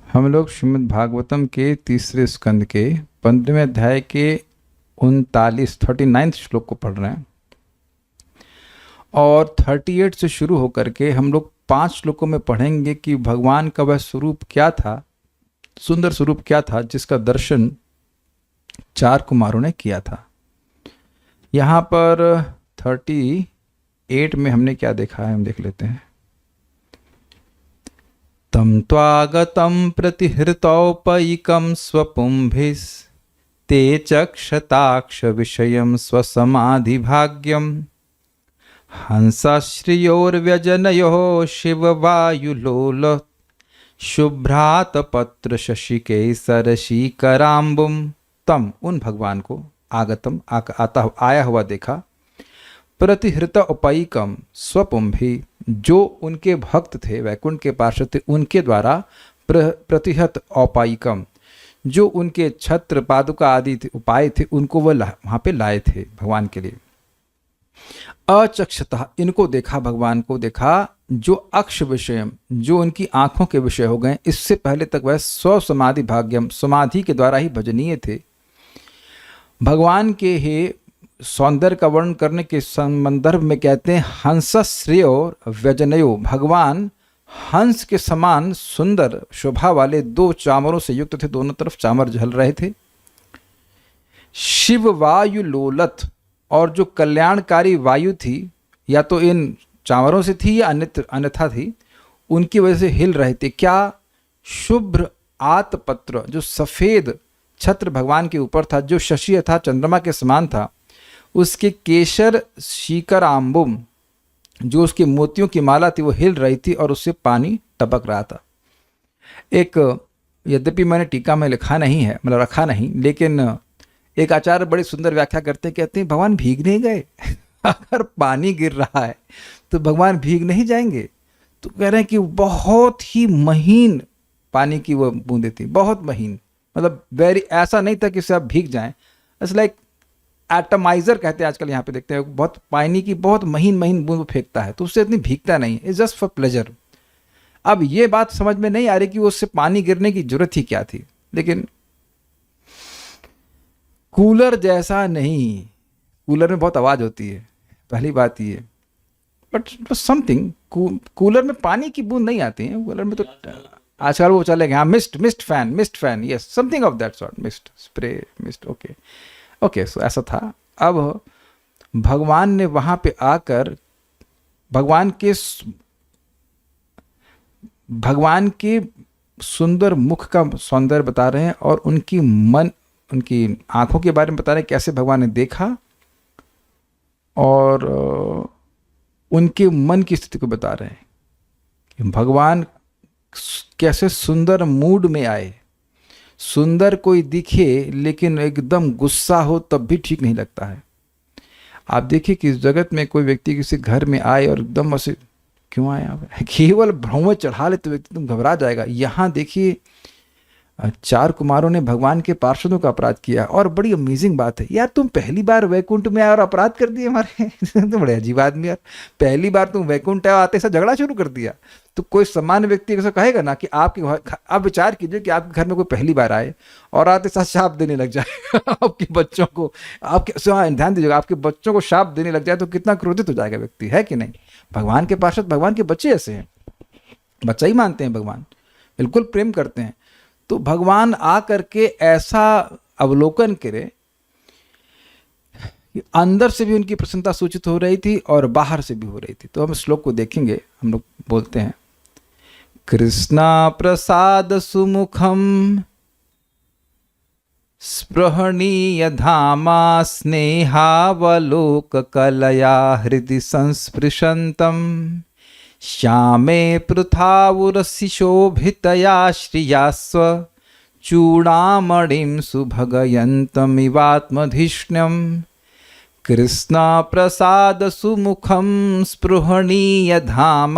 हम लोग श्रीमद् भागवतम के तीसरे स्कंद के 15वें अध्याय के 39 श्लोक को पढ़ रहे हैं और 38 से शुरू होकर के हम लोग 5 श्लोकों में पढ़ेंगे कि भगवान का वह स्वरूप क्या था, सुंदर स्वरूप क्या था जिसका दर्शन 4 कुमारों ने किया था। यहाँ पर 38 में हमने क्या देखा है, हम देख लेते हैं। तम त्वागतं प्रतिहृतौपैकं स्वपुंभिस्ते चक्षताक्ष विषयं स्वसमाधिभाग्यं हंसश्रियोर्व्यजनयोः शिववायुलोल शुभ्रातपत्र शशिकेसरशीकराम्बुं। तम उन भगवान को आगतम आया हुआ देखा, प्रतिहृत उपैकम स्वपुंभी जो उनके भक्त थे, वैकुंठ के पार्षद थे, उनके द्वारा प्रतिहत औपायिकम जो उनके छत्र पादुका आदि थे, उपाय थे, उनको वह वहाँ पे लाए थे भगवान के लिए। अचक्षता इनको देखा, भगवान को देखा जो अक्ष विषयम जो उनकी आंखों के विषय हो गए। इससे पहले तक वह स्व समाधि भाग्यम समाधि के द्वारा ही भजनीय थे। भगवान के ही सौंदर्य का वर्णन करने के संदर्भ में कहते हैं हंसश्रेय और व्यजनयो, भगवान हंस के समान सुंदर शोभा वाले 2 चामरों से युक्त थे, दोनों तरफ चामर झल रहे थे। शिव वायु लोलत और जो कल्याणकारी वायु थी, या तो इन चामरों से थी या अन्यथा थी, उनकी वजह से हिल रहे थे। क्या? शुभ्र आतपत्र जो सफ़ेद छत्र भगवान के ऊपर था, जो शशि था चंद्रमा के समान था, उसके केशर शीकर आम्बुम जो उसके मोतियों की माला थी वो हिल रही थी और उससे पानी टपक रहा था। एक, यद्यपि मैंने टीका में लिखा नहीं है, मतलब रखा नहीं, लेकिन एक आचार्य बड़ी सुंदर व्याख्या करते, कहते हैं भगवान भीग नहीं गए अगर पानी गिर रहा है तो भगवान भीग नहीं जाएंगे। तो कह रहे हैं कि बहुत ही महीन पानी की वो बूंदें थी, बहुत महीन, मतलब वेरी, ऐसा नहीं था कि उससे आप भीग जाएं। इट्स लाइक एटमाइजर कहते हैं आजकल, यहाँ पे देखते हैं बहुत पानी की बहुत महीन महीन बूंद फेंकता है, तो उससे इतनी भीगता नहीं, इट्स जस्ट फॉर प्लेजर। अब ये बात समझ में नहीं आ रही कि उससे पानी गिरने की जरूरत ही क्या थी, लेकिन कूलर जैसा नहीं, कूलर में बहुत आवाज़ होती है, पहली बात ये, बट समथिंग, कूलर में पानी की बूंद नहीं आती है, कूलर में तो आजकल वो चले गए, हाँ mist fan, yes, something of that sort, mist spray, mist, okay, so ऐसा था। अब भगवान ने वहां पे आकर भगवान के सुंदर मुख का सौंदर्य बता रहे हैं और उनकी आंखों के बारे में बता रहे हैं, कैसे भगवान ने देखा, और उनके मन की स्थिति को बता रहे हैं कि भगवान कैसे सुंदर मूड में आए। सुंदर कोई दिखे लेकिन एकदम गुस्सा हो तब भी ठीक नहीं लगता है। आप देखिए कि इस जगत में कोई व्यक्ति किसी घर में आए और एकदम ऐसे, क्यों आए आप, केवल भ्रम में चढ़ा ले तो व्यक्ति तुम घबरा जाएगा। यहाँ देखिए 4 कुमारों ने भगवान के पार्षदों का अपराध किया, और बड़ी अमेजिंग बात है यार, तुम पहली बार वैकुंठ में आए और अपराध कर दिए हमारे तो बड़े अजीब आदमी यार, पहली बार तुम वैकुंठ आए आते से झगड़ा शुरू कर दिया। तो कोई सामान्य व्यक्ति ऐसा कहेगा ना कि आपके घर, आप विचार कीजिए कि आपके घर में कोई पहली बार आए और आते साथ शाप देने लग जाए आपके बच्चों को, ध्यान दीजिएगा, आपके बच्चों को शाप देने लग जाए तो कितना क्रोधित हो जाएगा व्यक्ति, है कि नहीं। भगवान के पार्षद, भगवान के बच्चे ऐसे हैं, बच्चा ही मानते हैं भगवान, बिल्कुल प्रेम करते हैं। तो भगवान आ करके ऐसा अवलोकन करे, अंदर से भी उनकी प्रसन्नता सूचित हो रही थी और बाहर से भी हो रही थी। तो हम श्लोक को देखेंगे, हम लोग बोलते हैं, कृष्णा प्रसाद सुमुखम स्पृहणीय धामा स्नेहावलोक कलया हृदि संस्पृशंतम श्यामे पृथावुरसि शोभितया श्रियास्व चूड़ामणिं सुभगयन्तमिवात्मधिष्ण्यं कृष्णा प्रसाद सुमुखं स्पृहणीय धाम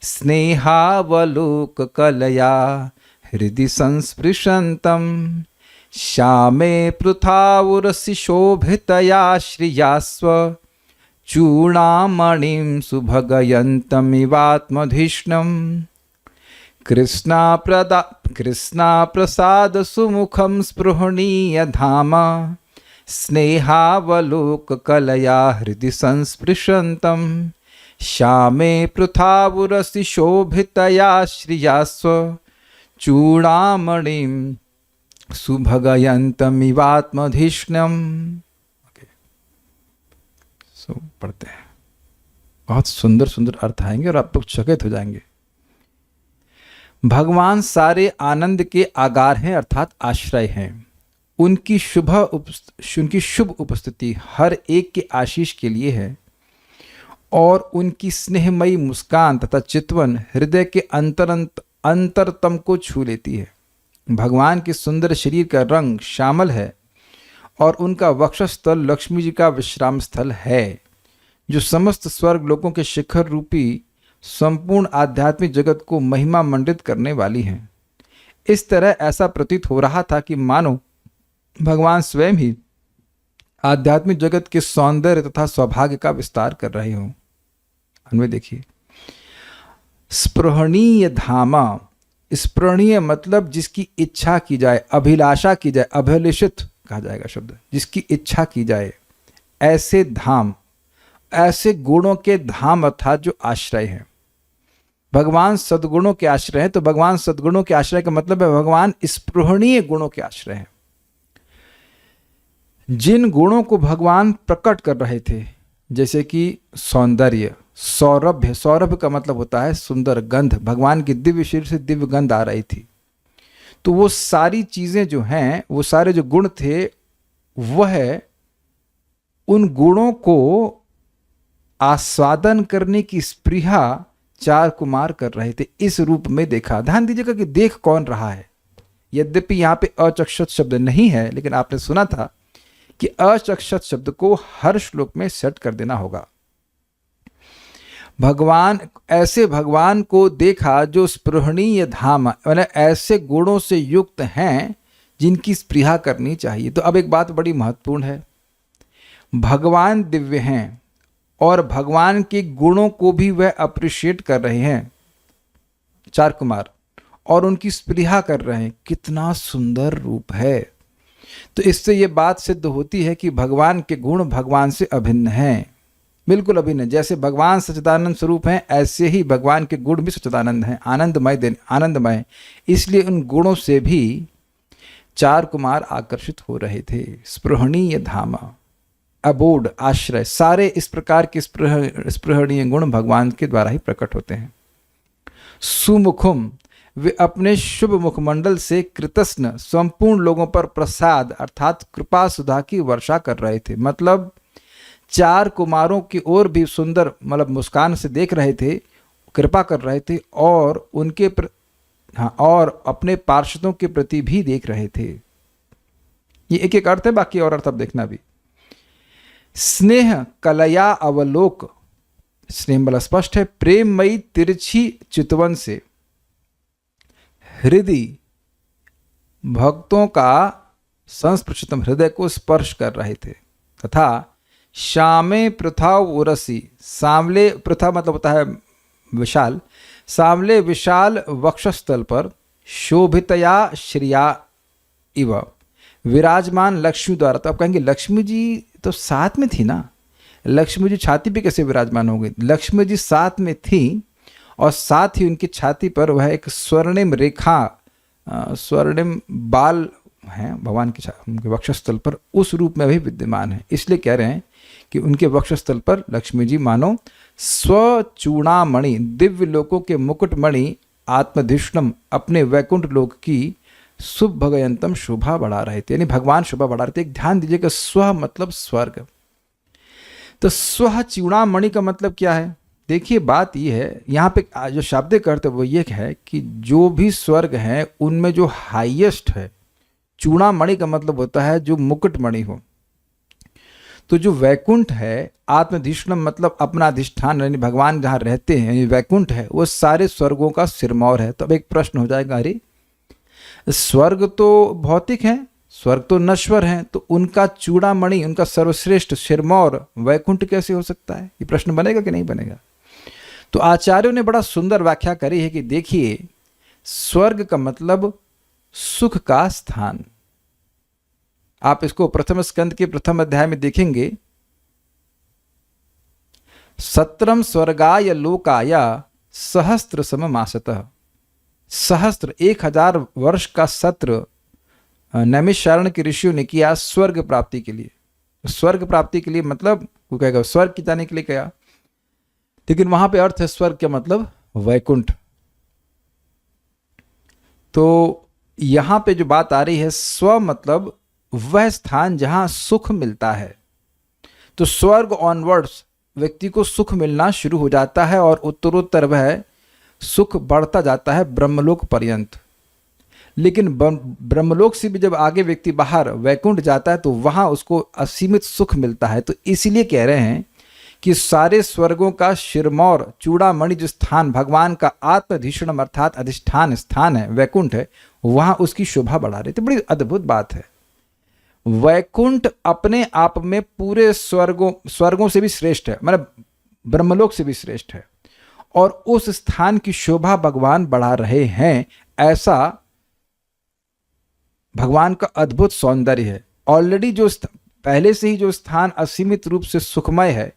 स्नेहावलोक कलया हृदि संस्पृशंतम श्यामे पृथावुरसि शोभितया श्रियास्व चूड़ामणिं सुभगयन्तमिवात्मधिष्ण्यं कृष्णा प्रसाद सुमुखम स्पृहणीय धाम स्नेहावलोक कलया हृदि संस्पृशंतम श्यामे पृथावुरसि शोभितया श्रिया स्व चूड़ामणिम सुभगयंतमिवात्मधिष्णम। सो पढ़ते हैं, बहुत सुंदर सुंदर अर्थ आएंगे और आप लोग चकित हो जाएंगे। भगवान सारे आनंद के आगार हैं अर्थात आश्रय हैं। उनकी शुभ उपस्थिति हर एक के आशीष के लिए है और उनकी स्नेहमयी मुस्कान तथा चितवन हृदय के अंतरतम को छू लेती है। भगवान के सुंदर शरीर का रंग श्यामल है और उनका वक्षस्थल लक्ष्मी जी का विश्राम स्थल है, जो समस्त स्वर्ग लोकों के शिखर रूपी संपूर्ण आध्यात्मिक जगत को महिमा मंडित करने वाली हैं। इस तरह ऐसा प्रतीत हो रहा था कि मानो भगवान स्वयं ही आध्यात्मिक जगत के सौंदर्य तथा सौभाग्य का विस्तार कर रहे हों। अन्वय देखिए, स्पृहणीय धामा, स्पृहणीय मतलब जिसकी इच्छा की जाए, अभिलाषा की जाए, अभिलषित कहा जाएगा शब्द, जिसकी इच्छा की जाए, ऐसे धाम, ऐसे गुणों के धाम अर्थात जो आश्रय हैं। भगवान सद्गुणों के आश्रय हैं, तो भगवान सद्गुणों के आश्रय का मतलब है भगवान स्पृहणीय गुणों के आश्रय हैं। जिन गुणों को भगवान प्रकट कर रहे थे, जैसे कि सौंदर्य, सौरभ्य, सौरभ का मतलब होता है सुंदर गंध, भगवान की दिव्य शरीर से दिव्य गंध आ रही थी, तो वो सारी चीजें जो हैं, वो सारे जो गुण थे, वह उन गुणों को आस्वादन करने की स्पृहा चार कुमार कर रहे थे। इस रूप में देखा, ध्यान दीजिएगा कि देख कौन रहा है। यद्यपि यहां पे अचक्षत शब्द नहीं है, लेकिन आपने सुना था कि अचक्षत शब्द को हर श्लोक में सेट कर देना होगा। भगवान, ऐसे भगवान को देखा जो स्पृहणीय धाम, मतलब ऐसे गुणों से युक्त हैं जिनकी स्पृहा करनी चाहिए। तो अब एक बात बड़ी महत्वपूर्ण है, भगवान दिव्य हैं और भगवान के गुणों को भी वह अप्रिशिएट कर रहे हैं चार कुमार, और उनकी स्पृहा कर रहे हैं। कितना सुंदर रूप है। तो इससे ये बात सिद्ध होती है कि भगवान के गुण भगवान से अभिन्न हैं, बिल्कुल अभिन्न। जैसे भगवान सच्चिदानंद स्वरूप हैं, ऐसे ही भगवान के गुण भी सच्चिदानंद हैं, आनंदमय। इसलिए उन गुणों से भी चार कुमार आकर्षित हो रहे थे। स्पृहणीय धामा, अबोध, आश्रय, सारे इस प्रकार के स्पृहणीय गुण भगवान के द्वारा ही प्रकट होते हैं। सुमुखम, वे अपने शुभ मुखमंडल से कृतस्न संपूर्ण लोगों पर प्रसाद अर्थात कृपा सुधा की वर्षा कर रहे थे। मतलब चार कुमारों की ओर भी सुंदर, मतलब मुस्कान से देख रहे थे, कृपा कर रहे थे, और उनके और अपने पार्षदों के प्रति भी देख रहे थे। ये एक एक अर्थ है, बाकी और अर्थ अब देखना भी। स्नेह कलया अवलोक, स्नेह बड़ा स्पष्ट है, प्रेममयी तिरछी चितवन से हृदय भक्तों का संस्पृशतम, हृदय को स्पर्श कर रहे थे। तथा श्यामे पृथा उरसी, सांवले, पृथा मतलब होता है विशाल, सांवले विशाल वक्षस्थल पर शोभितया श्रिया इव विराजमान लक्ष्मी द्वारा। तो आप कहेंगे लक्ष्मी जी तो साथ में थी ना, लक्ष्मी जी छाती पे कैसे विराजमान हो गई? लक्ष्मी जी साथ में थी और साथ ही उनकी छाती पर वह एक स्वर्णिम रेखा, स्वर्णिम बाल हैं भगवान के उनके वक्षस्थल पर, उस रूप में भी विद्यमान है। इसलिए कह रहे हैं कि उनके वक्षस्थल पर लक्ष्मी जी मानो स्वचूड़ामणि, दिव्य लोकों के मुकुटमणि आत्मधिष्णम, अपने वैकुंठ लोक की सुभगयंतम शोभा बढ़ा रहे थे, यानी भगवान शोभा बढ़ा रहे थे। एक ध्यान दीजिएगा, स्व मतलब स्वर्ग, तो स्व चूड़ामणि का मतलब क्या है? देखिए बात ये है, यहाँ पे जो शाब्दिक अर्थ है वो ये है कि जो भी स्वर्ग है उनमें जो हाईएस्ट है, चूड़ामणि का मतलब होता है जो मुकुटमणि हो। तो जो वैकुंठ है, आत्मधिष्णम मतलब अपना अधिष्ठान, यानी भगवान जहाँ रहते हैं, वैकुंठ है, वो सारे स्वर्गों का सिरमौर है। तो अब एक प्रश्न हो जाएगा, अरे स्वर्ग तो भौतिक हैं, स्वर्ग तो नश्वर हैं, तो उनका चूड़ामणि, उनका सर्वश्रेष्ठ सिरमौर वैकुंठ कैसे हो सकता है? ये प्रश्न बनेगा कि नहीं बनेगा? तो आचार्यों ने बड़ा सुंदर व्याख्या करी है कि देखिए, स्वर्ग का मतलब सुख का स्थान। आप इसको प्रथम स्कंद के प्रथम अध्याय में देखेंगे, सत्रम स्वर्गाय लोकाय सहस्त्र सममासतः। सहस्त्र 1000 वर्ष का सत्र नैमिषारण्य के ऋषियों ने किया स्वर्ग प्राप्ति के लिए। स्वर्ग प्राप्ति के लिए मतलब वो कहेगा स्वर्ग की जाने के लिए किया, लेकिन वहां पे अर्थ है स्वर्ग का मतलब वैकुंठ। तो यहां पे जो बात आ रही है, स्व मतलब वह स्थान जहां सुख मिलता है। तो स्वर्ग ऑनवर्ड्स व्यक्ति को सुख मिलना शुरू हो जाता है और उत्तरोत्तर वह सुख बढ़ता जाता है ब्रह्मलोक पर्यंत। लेकिन ब्रह्मलोक से भी जब आगे व्यक्ति बाहर वैकुंठ जाता है तो वहां उसको असीमित सुख मिलता है। तो इसीलिए कह रहे हैं कि सारे स्वर्गों का शिरमौर चूड़ामणि जो स्थान भगवान का आत्मधीषणम अर्थात अधिष्ठान स्थान है, वैकुंठ है, वहां उसकी शोभा बढ़ा रहे थे। बड़ी अद्भुत बात है। वैकुंठ अपने आप में पूरे स्वर्गों से भी श्रेष्ठ है, मतलब ब्रह्मलोक से भी श्रेष्ठ है, और उस स्थान की शोभा भगवान बढ़ा रहे हैं। ऐसा भगवान का अद्भुत सौंदर्य है। ऑलरेडी जो पहले से ही जो स्थान असीमित रूप से सुखमय है,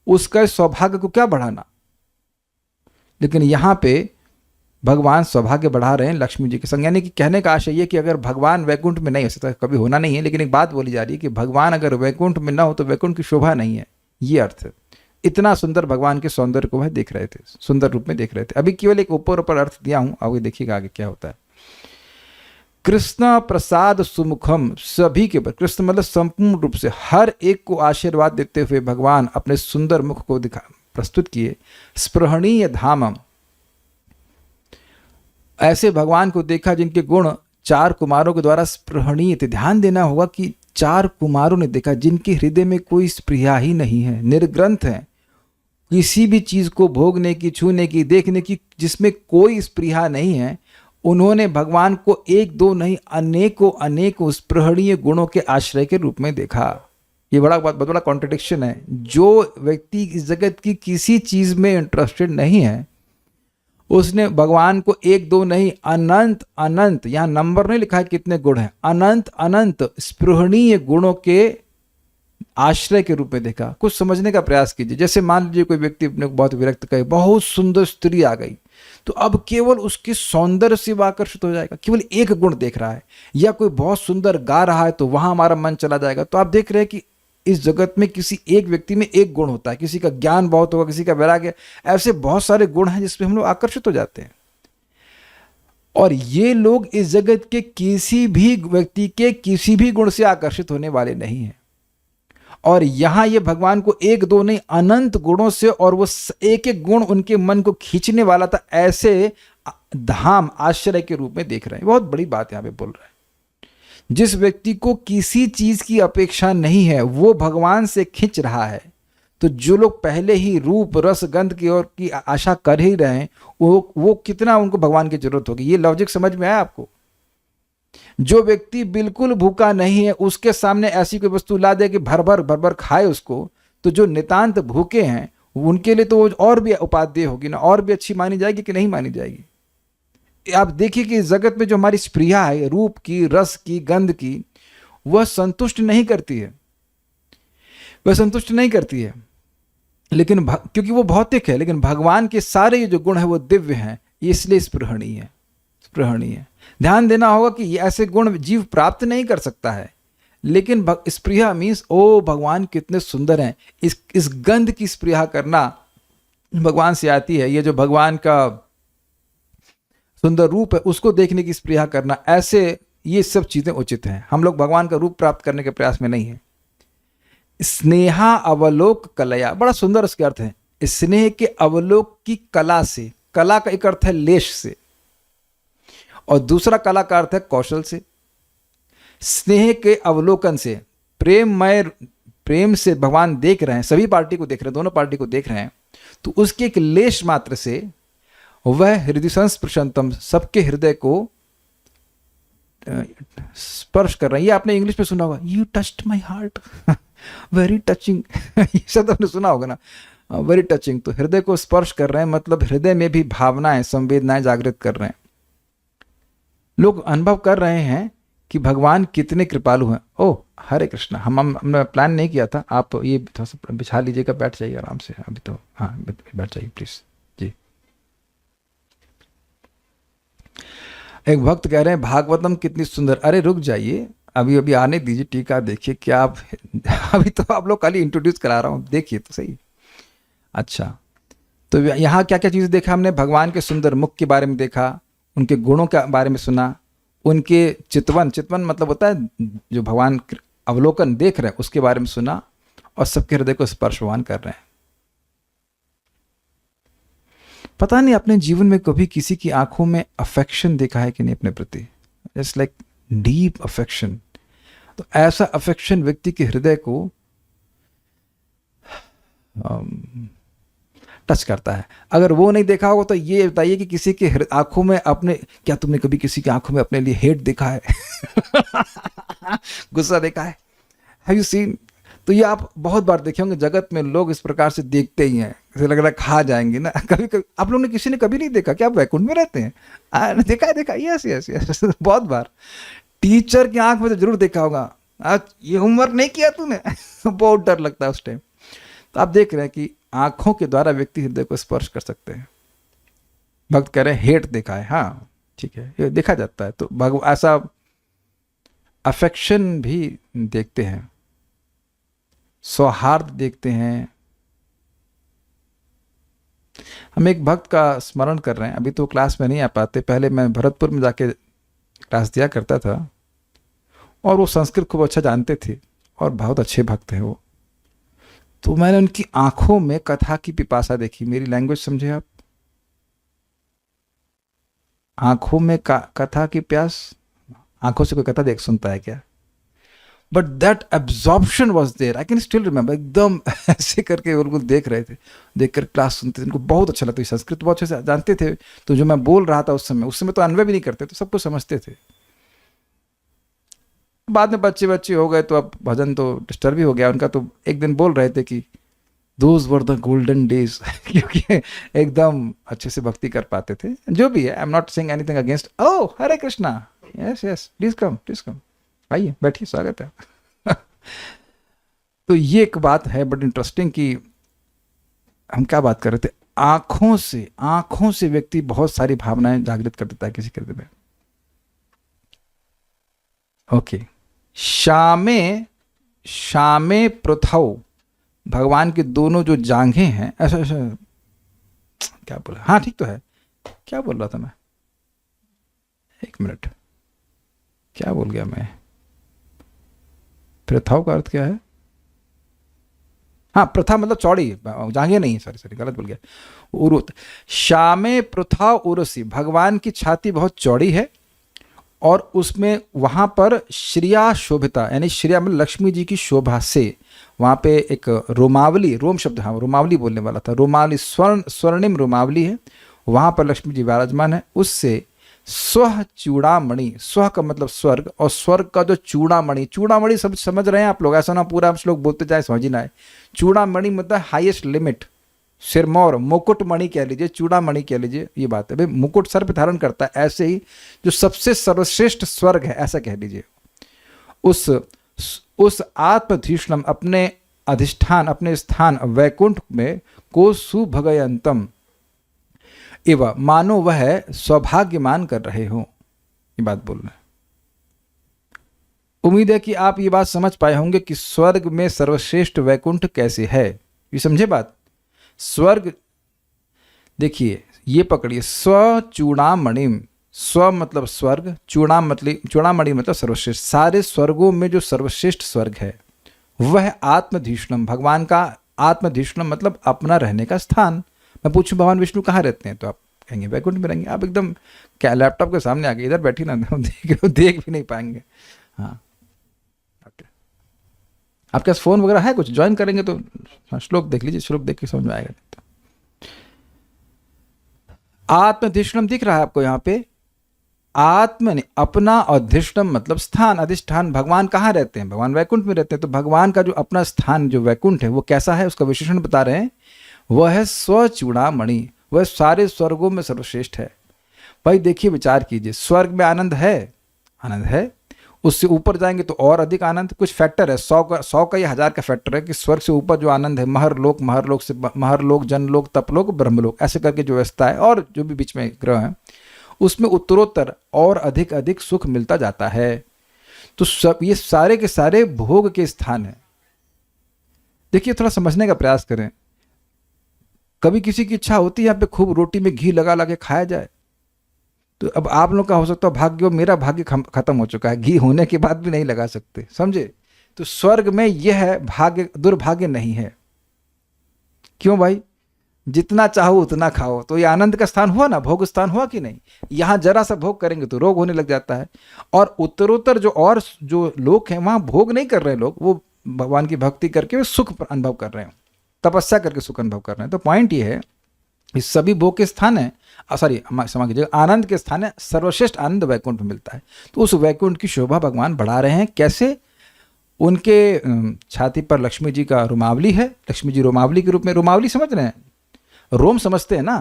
उसका सौभाग्य को क्या बढ़ाना। लेकिन यहां पे भगवान सौभाग्य बढ़ा रहे हैं लक्ष्मी जी के संग। यानी कि कहने का आशय ये कि अगर भगवान वैकुंठ में नहीं हो सकता, कभी होना नहीं है, लेकिन एक बात बोली जा रही है कि भगवान अगर वैकुंठ में ना हो तो वैकुंठ की शोभा नहीं है, ये अर्थ है। इतना सुंदर भगवान के सौंदर्य को वह देख रहे थे, सुंदर रूप में देख रहे थे। अभी केवल एक ऊपर ऊपर अर्थ दिया हूं, आगे देखिएगा आगे क्या होता है। कृष्ण प्रसाद सुमुखम, सभी के ऊपर, कृष्ण मतलब संपूर्ण रूप से हर एक को आशीर्वाद देते हुए भगवान अपने सुंदर मुख को प्रस्तुत किए। स्पृहणीय धामम, ऐसे भगवान को देखा जिनके गुण 4 कुमारों के द्वारा स्पृहणीय थे। ध्यान देना होगा कि 4 कुमारों ने देखा जिनके हृदय में कोई स्पृहा ही नहीं है, निर्ग्रंथ है, किसी भी चीज को भोगने की, छूने की, देखने की, जिसमें कोई स्पृहा नहीं है। उन्होंने भगवान को एक दो नहीं अनेकों स्पृहणीय गुणों के आश्रय के रूप में देखा। ये बहुत बड़ा कॉन्ट्रडिक्शन है। जो व्यक्ति इस जगत की किसी चीज में इंटरेस्टेड नहीं है, उसने भगवान को एक दो नहीं अनंत, यहां नंबर नहीं लिखा है कितने गुण हैं, अनंत स्पृहणीय गुणों के आश्रय के रूप में देखा। कुछ समझने का प्रयास कीजिए। जैसे मान लीजिए कोई व्यक्ति अपने को बहुत विरक्त करे, बहुत सुंदर स्त्री आ गई, तो अब केवल उसके सौंदर्य से वह आकर्षित हो जाएगा, केवल एक गुण देख रहा है। या कोई बहुत सुंदर गा रहा है तो वहां हमारा मन चला जाएगा। तो आप देख रहे हैं कि इस जगत में किसी एक व्यक्ति में एक गुण होता है, किसी का ज्ञान बहुत होगा, किसी का वैराग्य, ऐसे बहुत सारे गुण हैं जिसमें हम लोग आकर्षित हो जाते हैं। और ये लोग इस जगत के किसी भी व्यक्ति के किसी भी गुण से आकर्षित होने वाले नहीं हैं। और यहां ये भगवान को एक दो नहीं अनंत गुणों से, और वो एक एक गुण उनके मन को खींचने वाला था, ऐसे धाम आश्चर्य के रूप में देख रहे हैं। बहुत बड़ी बात यहां पे बोल रहे हैं। जिस व्यक्ति को किसी चीज की अपेक्षा नहीं है, वो भगवान से खिंच रहा है। तो जो लोग पहले ही रूप रस गंध की ओर की आशा कर ही रहे हैं, वो कितना उनको भगवान की जरूरत होगी। ये लॉजिक समझ में आया आपको? जो व्यक्ति बिल्कुल भूखा नहीं है, उसके सामने ऐसी कोई वस्तु ला दे कि भर भर खाए उसको, तो जो नितांत भूखे हैं उनके लिए तो और भी उपादेय होगी ना, और भी अच्छी मानी जाएगी कि नहीं मानी जाएगी। आप देखिए कि इस जगत में जो हमारी स्प्रिया है, रूप की, रस की, गंध की, वह संतुष्ट नहीं करती है, वह संतुष्ट नहीं करती है। लेकिन क्योंकि वो भौतिक है, लेकिन भगवान के सारे ये जो गुण है वो दिव्य हैं, इसलिए स्पृहणीय है, स्पृहणीय है। ध्यान देना होगा कि ये ऐसे गुण जीव प्राप्त नहीं कर सकता है, लेकिन स्पृहा मीन्स ओ भगवान कितने सुंदर हैं, इस गंध की स्पृहा करना भगवान से आती है। ये जो भगवान का सुंदर रूप है उसको देखने की स्पृहा करना, ऐसे ये सब चीजें उचित हैं। हम लोग भगवान का रूप प्राप्त करने के प्रयास में नहीं है। स्नेहा अवलोक कलया, बड़ा सुंदर इसके अर्थ है। स्नेह के अवलोक की कला से, कला का एक अर्थ है लेश से, और दूसरा कला का अर्थ है कौशल से। स्नेह के अवलोकन से, प्रेम से भगवान देख रहे हैं, सभी पार्टी को देख रहे हैं, दोनों पार्टी को देख रहे हैं, तो उसके एक लेश मात्र से वह हृदय संस्पृशंतम, सबके हृदय को स्पर्श कर रहे हैं। ये आपने इंग्लिश में सुना होगा, you touched my heart, very touching. ये शब्द आपने सुना होगा ना, वेरी टचिंग। तो हृदय को स्पर्श कर रहे हैं, मतलब हृदय में भी भावनाएं, संवेदनाएं जागृत कर रहे हैं। लोग अनुभव कर रहे हैं कि भगवान कितने कृपालु हैं। ओह हरे कृष्णा, हमने प्लान नहीं किया था, आप ये थोड़ा सा बिछा लीजिएगा, बैठ जाइए आराम से अभी तो, हाँ बैठ जाइए प्लीज़ जी। एक भक्त कह रहे हैं भागवतम कितनी सुंदर। अरे रुक जाइए, अभी अभी आने दीजिए, टीका देखिए क्या आप अभी तो आप लोग खाली इंट्रोड्यूस करा रहा हूँ, देखिए तो सही। अच्छा, तो यहाँ क्या क्या चीज़ें देखा हमने? भगवान के सुंदर मुख के बारे में देखा, उनके गुणों के बारे में सुना, उनके चितवन, चितवन मतलब होता है जो भगवान अवलोकन देख रहे हैं उसके बारे में सुना, और सबके हृदय को स्पर्श भगवान कर रहे हैं। पता नहीं अपने जीवन में कभी किसी की आंखों में अफेक्शन देखा है कि नहीं अपने प्रति, इट्स लाइक डीप अफेक्शन। तो ऐसा अफेक्शन व्यक्ति के हृदय को टच करता है। अगर वो नहीं देखा होगा तो ये बताइए कि किसी के आंखों में अपने, क्या तुमने कभी किसी की आंखों में अपने लिए हेट देखा है? गुस्सा देखा है? Have you seen? तो ये आप बहुत बार देखे होंगे, जगत में लोग इस प्रकार से देखते ही हैं, ऐसे लग रहा है खा जाएंगे ना। कभी कभी आप लोगों ने, किसी ने कभी नहीं देखा क्या आप वैकुंठ में रहते हैं? देखा है, देखा, यस यस यस, बहुत बार। टीचर की आंख में तो जरूर देखा होगा, आज ये होमवर्क नहीं किया तूने। बहुत डर लगता है उस टाइम। तो आप देख रहे हैं कि आंखों के द्वारा व्यक्ति हृदय को स्पर्श कर सकते हैं। भक्त कह रहे हैं हेट देखा है, हाँ ठीक है, ये देखा जाता है। तो भगवान ऐसा अफेक्शन भी देखते हैं, सौहार्द देखते हैं। हम एक भक्त का स्मरण कर रहे हैं, अभी तो क्लास में नहीं आ पाते, पहले मैं भरतपुर में जाके क्लास दिया करता था, और वो संस्कृत खूब अच्छा जानते थे और बहुत अच्छे भक्त हैं वो। तो मैंने उनकी आंखों में कथा की पिपासा देखी। मेरी लैंग्वेज समझे आप? आंखों में कथा की प्यास। आंखों से कोई कथा देख सुनता है क्या? But that absorption was there, I can still remember. एकदम ऐसे करके वो लोग देख रहे थे, देखकर क्लास सुनते थे, उनको बहुत अच्छा लगता। संस्कृत बहुत अच्छे से जानते थे, तो जो मैं बोल रहा था उस समय तो अन्वय भी नहीं करते, तो सब कुछ समझते थे। बाद में बच्चे बच्चे हो गए तो अब भजन तो डिस्टर्ब ही हो गया उनका। तो एक दिन बोल रहे थे कि those were the golden days, क्योंकि एकदम अच्छे से भक्ति कर पाते थे। जो भी है, I am not saying anything against. Oh Hare Krishna, yes yes, please come आइए बैठिए, स्वागत है। तो ये एक बात है बट इंटरेस्टिंग कि हम क्या बात कर रहे थे, आंखों से व्यक्ति बहुत सारी भावनाएं जागृत कर देता है किसी के हृदय में। ओके, शामे पृथौ, भगवान के दोनों जो जांघें हैं, ऐसा ऐसा क्या बोला, हाँ ठीक तो है, क्या बोल रहा था मैं, एक मिनट, क्या बोल गया मैं? प्रथाओं का अर्थ क्या है? हाँ, प्रथा मतलब चौड़ी, जांघें नहीं, सॉरी गलत बोल गया। उरुत, शामे प्रथा उरसी, भगवान की छाती बहुत चौड़ी है और उसमें वहाँ पर श्रिया शोभिता, यानी श्रिया मतलब लक्ष्मी जी की शोभा से वहाँ पे एक रोमावली, रोम शब्द, हाँ रोमावली बोलने वाला था, रोमावली, स्वर्णिम रोमावली है, वहाँ पर लक्ष्मी जी विराजमान है। उससे स्व चूड़ामणि, स्व का मतलब स्वर्ग, और स्वर्ग का जो चूड़ामणि सब समझ रहे हैं आप लोग, ऐसा ना पूरा आप लोग बोलते जाए समझ ही ना आए। चूड़ामणि मतलब हाईएस्ट लिमिट, सिरमौर, मुकुटमणि कह लीजिए, चूड़ामणि कह लीजिए, ये बात है भाई। मुकुट सर पे धारण करता है, ऐसे ही जो सबसे सर्वश्रेष्ठ स्वर्ग है, ऐसा कह लीजिए। उस आत्मधीष्णम, अपने अधिष्ठान, अपने स्थान वैकुंठ में, को सुभगयंतम एवं, मानो वह सौभाग्यमान कर रहे हो, ये बात बोल रहे हैं। उम्मीद है कि आप ये बात समझ पाए होंगे कि स्वर्ग में सर्वश्रेष्ठ वैकुंठ कैसे है। ये समझे बात? स्वर्ग देखिए, ये पकड़िए, स्व चूड़ामणिम, स्व मतलब स्वर्ग, चूड़ामणि मतलब सर्वश्रेष्ठ। सारे स्वर्गों में जो सर्वश्रेष्ठ स्वर्ग है वह आत्मधीष्णम, भगवान का आत्मधीष्णम मतलब अपना रहने का स्थान। मैं पूछूं भगवान विष्णु कहाँ रहते हैं, तो आप कहेंगे वैकुंठ में रहेंगे। आप एकदम क्या लैपटॉप के सामने आके इधर बैठी ना, देख भी नहीं पाएंगे। हाँ, आपके पास फोन वगैरह है कुछ, ज्वाइन करेंगे तो श्लोक देख लीजिए, श्लोक देख के समझ में आएगा। आत्मधिष्णम दिख रहा है आपको यहाँ पे, आत्म ने अपना, और धिष्णम मतलब स्थान, अधिष्ठान। भगवान कहाँ रहते हैं? भगवान वैकुंठ में रहते हैं। तो भगवान का जो अपना स्थान जो वैकुंठ है वो कैसा है, उसका विशेषण बता रहे हैं। वह है स्वचूड़ामणि, वह सारे स्वर्गों में सर्वश्रेष्ठ है। भाई देखिए, विचार कीजिए, स्वर्ग में आनंद है, आनंद है, उससे ऊपर जाएंगे तो और अधिक आनंद। कुछ फैक्टर है, 100 का या 1000 का फैक्टर है कि स्वर्ग से ऊपर जो आनंद है, महरलोक, महरलोक से महरलोक, जनलोक, तपलोक, ब्रह्मलोक, ऐसे करके जो व्यवस्था है, और जो भी बीच में ग्रह है, उसमें उत्तरोत्तर और अधिक अधिक सुख मिलता जाता है। तो सब ये सारे के सारे भोग के स्थान हैं। देखिए, थोड़ा समझने का प्रयास करें। कभी किसी की इच्छा होती है यहाँ पे खूब रोटी में घी लगा लगा के खाया जाए, तो अब आप लोग का हो सकता है भाग्य, मेरा भाग्य खत्म हो चुका है, घी होने के बाद भी नहीं लगा सकते, समझे। तो स्वर्ग में यह है भाग्य, दुर्भाग्य नहीं है। क्यों भाई, जितना चाहो उतना खाओ, तो ये आनंद का स्थान हुआ ना, भोग स्थान हुआ कि नहीं। यहाँ जरा सा भोग करेंगे तो रोग होने लग जाता है। और उत्तरोत्तर जो लोग हैं, वहाँ भोग नहीं कर रहे लोग, वो भगवान की भक्ति करके वो सुख अनुभव कर रहे हैं, तपस्या करके सुख अनुभव कर रहे हैं। तो पॉइंट ये है, इस सभी भोग के स्थान है, सॉरी क्षमा कीजिएगा, आनंद के स्थान है, सर्वश्रेष्ठ आनंद वैकुंठ में मिलता है। तो उस वैकुंठ की शोभा भगवान बढ़ा रहे हैं। कैसे? उनके छाती पर लक्ष्मी जी का रुमावली है, लक्ष्मी जी रुमावली के रूप में, रुमावली समझ रहे हैं, रोम समझते हैं ना,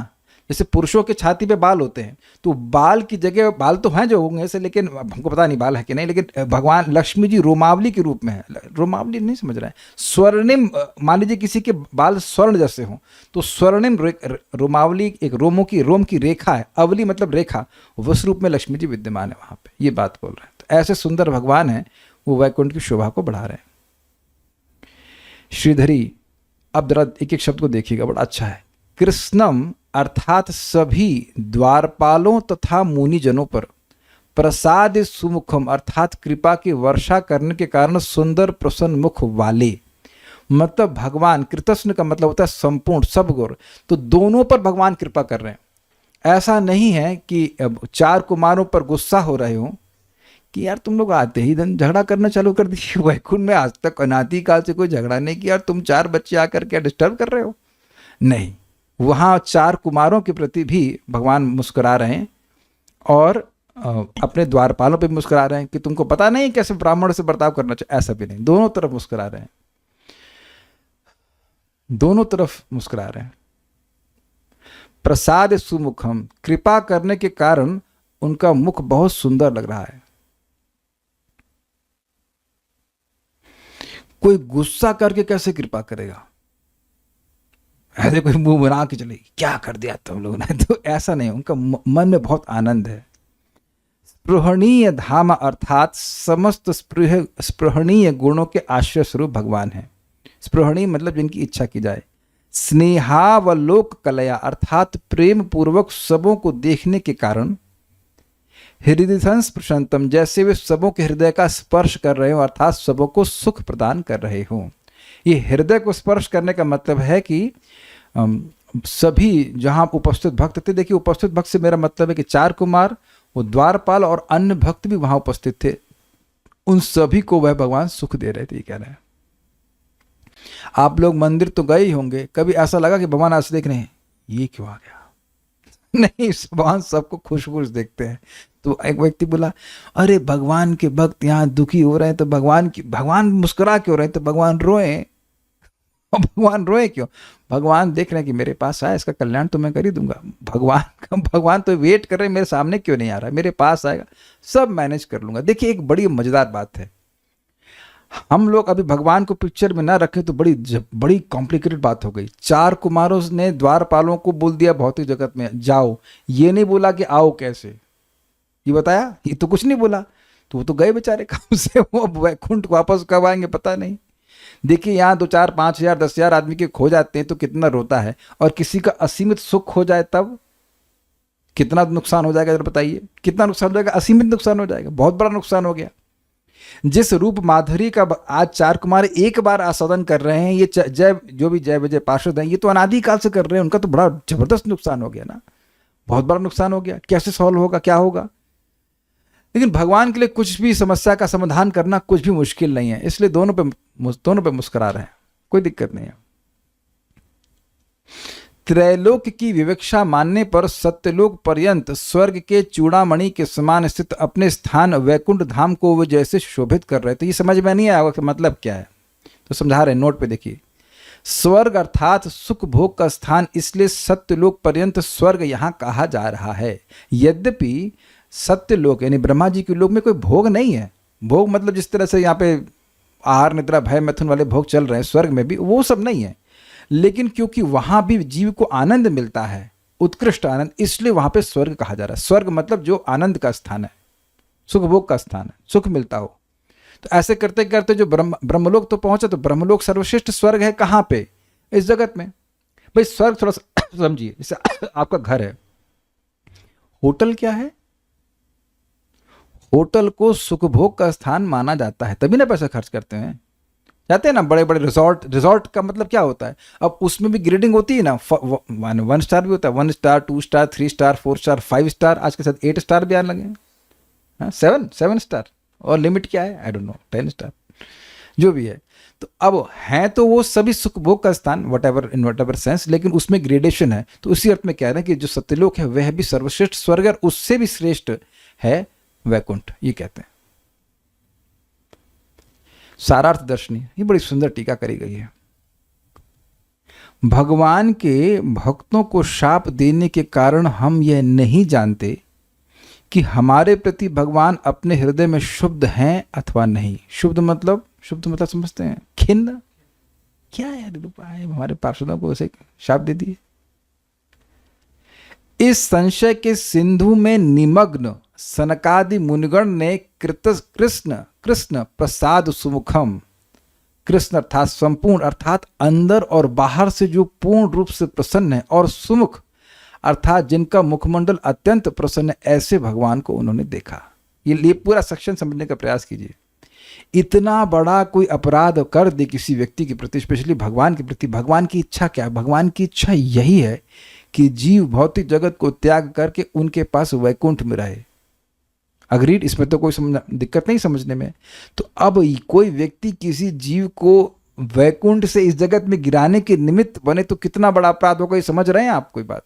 जैसे पुरुषों के छाती पे बाल होते हैं, तो बाल की जगह, बाल तो हैं जो होंगे ऐसे, लेकिन हमको पता नहीं बाल है कि नहीं, लेकिन भगवान लक्ष्मी जी रोमावली के रूप में है। रोमावली नहीं समझ रहे हैं, स्वर्णिम, मान लीजिए किसी के बाल स्वर्ण जैसे हों, तो स्वर्णिम रोमावली एक रोम की रेखा है, अवली मतलब रेखा, उस रूप में लक्ष्मी जी विद्यमान है वहाँ पे, ये बात बोल रहे हैं। तो ऐसे सुंदर भगवान हैं, वो वैकुंठ की शोभा को बढ़ा रहे हैं। श्रीधरी, अब जरा एक एक शब्द को देखिएगा, बड़ा अच्छा है। कृष्णम अर्थात सभी द्वारपालों तथा मुनिजनों पर प्रसाद सुमुखम अर्थात कृपा की वर्षा करने के कारण सुंदर प्रसन्न मुख वाले, मतलब भगवान, कृतस्न का मतलब होता है संपूर्ण, सब गुण, तो दोनों पर भगवान कृपा कर रहे हैं। ऐसा नहीं है कि अब 4 कुमारों पर गुस्सा हो रहे हो कि यार तुम लोग आते ही झगड़ा करना चालू कर दिए, वैकुंठ में आज तक अनादि काल से कोई झगड़ा नहीं किया, तुम 4 बच्चे आकर क्या डिस्टर्ब कर रहे हो। नहीं, वहाँ 4 कुमारों के प्रति भी भगवान मुस्कुरा रहे हैं, और अपने द्वारपालों पे मुस्कुरा रहे हैं कि तुमको पता नहीं कैसे ब्राह्मण से बर्ताव करना चाहिए, ऐसा भी नहीं, दोनों तरफ मुस्कुरा रहे हैं, दोनों तरफ मुस्कुरा रहे हैं। प्रसाद सुमुखम, कृपा करने के कारण उनका मुख बहुत सुंदर लग रहा है। कोई गुस्सा करके कैसे कृपा करेगा, ऐसे कोई मुंह बना के चले क्या कर दिया तुम लोगों ने, तो ऐसा नहीं, उनका मन में बहुत आनंद है। स्पृहणीय धाम अर्थात समस्त स्पृहणीय गुणों के आश्रय स्वरूप भगवान है। स्पृहणीय मतलब जिनकी इच्छा की जाए। स्नेहावलोक कलया अर्थात प्रेम पूर्वक सबों को देखने के कारण हृदय संस्पृशंतम, जैसे वे सबों के हृदय का स्पर्श कर रहे हो, अर्थात सबों को सुख प्रदान कर रहे हो। ये हृदय को स्पर्श करने का मतलब है कि सभी जहाँ उपस्थित भक्त थे, देखिए उपस्थित भक्त से मेरा मतलब है कि 4 कुमार, वो द्वारपाल और अन्य भक्त भी वहाँ उपस्थित थे, उन सभी को वह भगवान सुख दे रहे थे, ये कह रहे हैं। आप लोग मंदिर तो गए ही होंगे, कभी ऐसा लगा कि भगवान आज देख रहे हैं ये क्यों आ गया, नहीं, भगवान सबको खुश खुश देखते हैं। तो एक व्यक्ति बोला, अरे भगवान के भक्त यहाँ दुखी हो रहे हैं, तो भगवान मुस्कुरा क्यों रहे हैं, तो भगवान रोए, भगवान रोए क्यों, भगवान देख रहे हैं कि मेरे पास आया, इसका कल्याण तो मैं कर ही दूंगा। भगवान तो वेट कर रहे हैं, मेरे सामने क्यों नहीं आ रहा है, मेरे पास आएगा, सब मैनेज कर लूंगा। देखिए एक बड़ी मजेदार बात है, हम लोग अभी भगवान को पिक्चर में ना रखें तो बड़ी कॉम्प्लिकेटेड बात हो गई। 4 कुमारों ने द्वारपालों को बोल दिया भौतिक जगत में जाओ, ये नहीं बोला कि आओ कैसे, ये बताया, ये तो कुछ नहीं बोला, तो वो तो गए बेचारे काम से, वो वैकुंठ वापस कब आएंगे पता नहीं। देखिए यहाँ 2, 4, 5 हजार 10 हजार आदमी के खो जाते हैं तो कितना रोता है, और किसी का असीमित सुख हो जाए तब कितना नुकसान हो जाएगा, जरा बताइए, कितना नुकसान हो जाएगा, असीमित नुकसान हो जाएगा, बहुत बड़ा नुकसान हो गया। जिस रूप माधुरी का आज 4 कुमार एक बार आस्वादन कर रहे हैं, ये जो भी जय विजय पार्षद हैं, ये तो अनादि काल से कर रहे हैं, उनका तो बड़ा जबरदस्त नुकसान हो गया ना, बहुत बड़ा नुकसान हो गया। कैसे सॉल्व होगा, क्या होगा। लेकिन भगवान के लिए कुछ भी समस्या का समाधान करना कुछ भी मुश्किल नहीं है, इसलिए दोनों पे मुस्कुरा रहे हैं, कोई दिक्कत नहीं है। त्रैलोक की विवक्षा मानने पर सत्यलोक पर्यंत स्वर्ग के चूड़ामणि के समान स्थित अपने स्थान वैकुंठ धाम को वे जैसे शोभित कर रहे थे। ये समझ में नहीं आया कि मतलब क्या है, तो समझा रहे हैं, नोट पे देखिए। स्वर्ग अर्थात सुख भोग का स्थान, इसलिए सत्यलोक पर्यंत स्वर्ग यहाँ कहा जा रहा है। यद्यपि सत्यलोक यानी ब्रह्मा जी के लोक में कोई भोग नहीं है। भोग मतलब जिस तरह से यहाँ पे आहार निद्रा भय मैथुन वाले भोग चल रहे हैं, स्वर्ग में भी वो सब नहीं है। लेकिन क्योंकि वहां भी जीव को आनंद मिलता है, उत्कृष्ट आनंद, इसलिए वहां पे स्वर्ग कहा जा रहा है। स्वर्ग मतलब जो आनंद का स्थान है, सुख भोग का स्थान है, सुख मिलता हो। तो ऐसे करते करते जो ब्रह्मलोक तो पहुंचा, तो ब्रह्मलोक सर्वश्रेष्ठ स्वर्ग है कहाँ पे? इस जगत में। भाई स्वर्ग थोड़ा सा समझिए, जैसे आपका घर है, होटल क्या है? होटल को सुख भोग का स्थान माना जाता है, तभी ना पैसा खर्च करते हैं, जाते हैं ना बड़े बड़े रिजॉर्ट। रिजॉर्ट का मतलब क्या होता है? अब उसमें भी ग्रेडिंग होती है ना, 1 स्टार भी होता है, 1 star 2 star 3 star 4 star 5 star, आज के साथ 8 स्टार भी आने लगे हैं, 7 स्टार, और लिमिट क्या है? आई डोंट नो, 10 स्टार, जो भी है। तो अब हैं तो वो सभी सुख भोग का स्थान, वट एवर सेंस, लेकिन उसमें ग्रेडेशन है। तो उसी अर्थ में कह रहे हैं कि जो सत्यलोक है वह भी सर्वश्रेष्ठ स्वर्ग है, और उससे भी श्रेष्ठ है वैकुंठ, ये कहते हैं। सारार्थ दर्शनी, ये बड़ी सुंदर टीका करी गई है। भगवान के भक्तों को शाप देने के कारण हम यह नहीं जानते कि हमारे प्रति भगवान अपने हृदय में शुद्ध हैं अथवा नहीं। शुद्ध मतलब समझते हैं, खिन्न, क्या है हमारे पार्षदों को ऐसे शाप दे दिए। इस संशय के सिंधु में निमग्न सनकादि मुनिगण ने कृष्ण प्रसाद सुमुखम, कृष्ण अर्थात संपूर्ण, अर्थात अंदर और बाहर से जो पूर्ण रूप से प्रसन्न है, और सुमुख अर्थात जिनका मुखमंडल अत्यंत प्रसन्न है, ऐसे भगवान को उन्होंने देखा। ये पूरा सेक्शन समझने का प्रयास कीजिए। इतना बड़ा कोई अपराध कर दे किसी व्यक्ति के प्रति, स्पेशली भगवान के प्रति, भगवान की इच्छा क्या है? भगवान की इच्छा यही है कि जीव भौतिक जगत को त्याग करके उनके पास वैकुंठ में रहे। अग्रीड, इसमें तो कोई दिक्कत नहीं समझने में। तो अब कोई व्यक्ति किसी जीव को वैकुंठ से इस जगत में गिराने के निमित्त बने तो कितना बड़ा अपराध होगा, ये समझ रहे हैं आप? कोई बात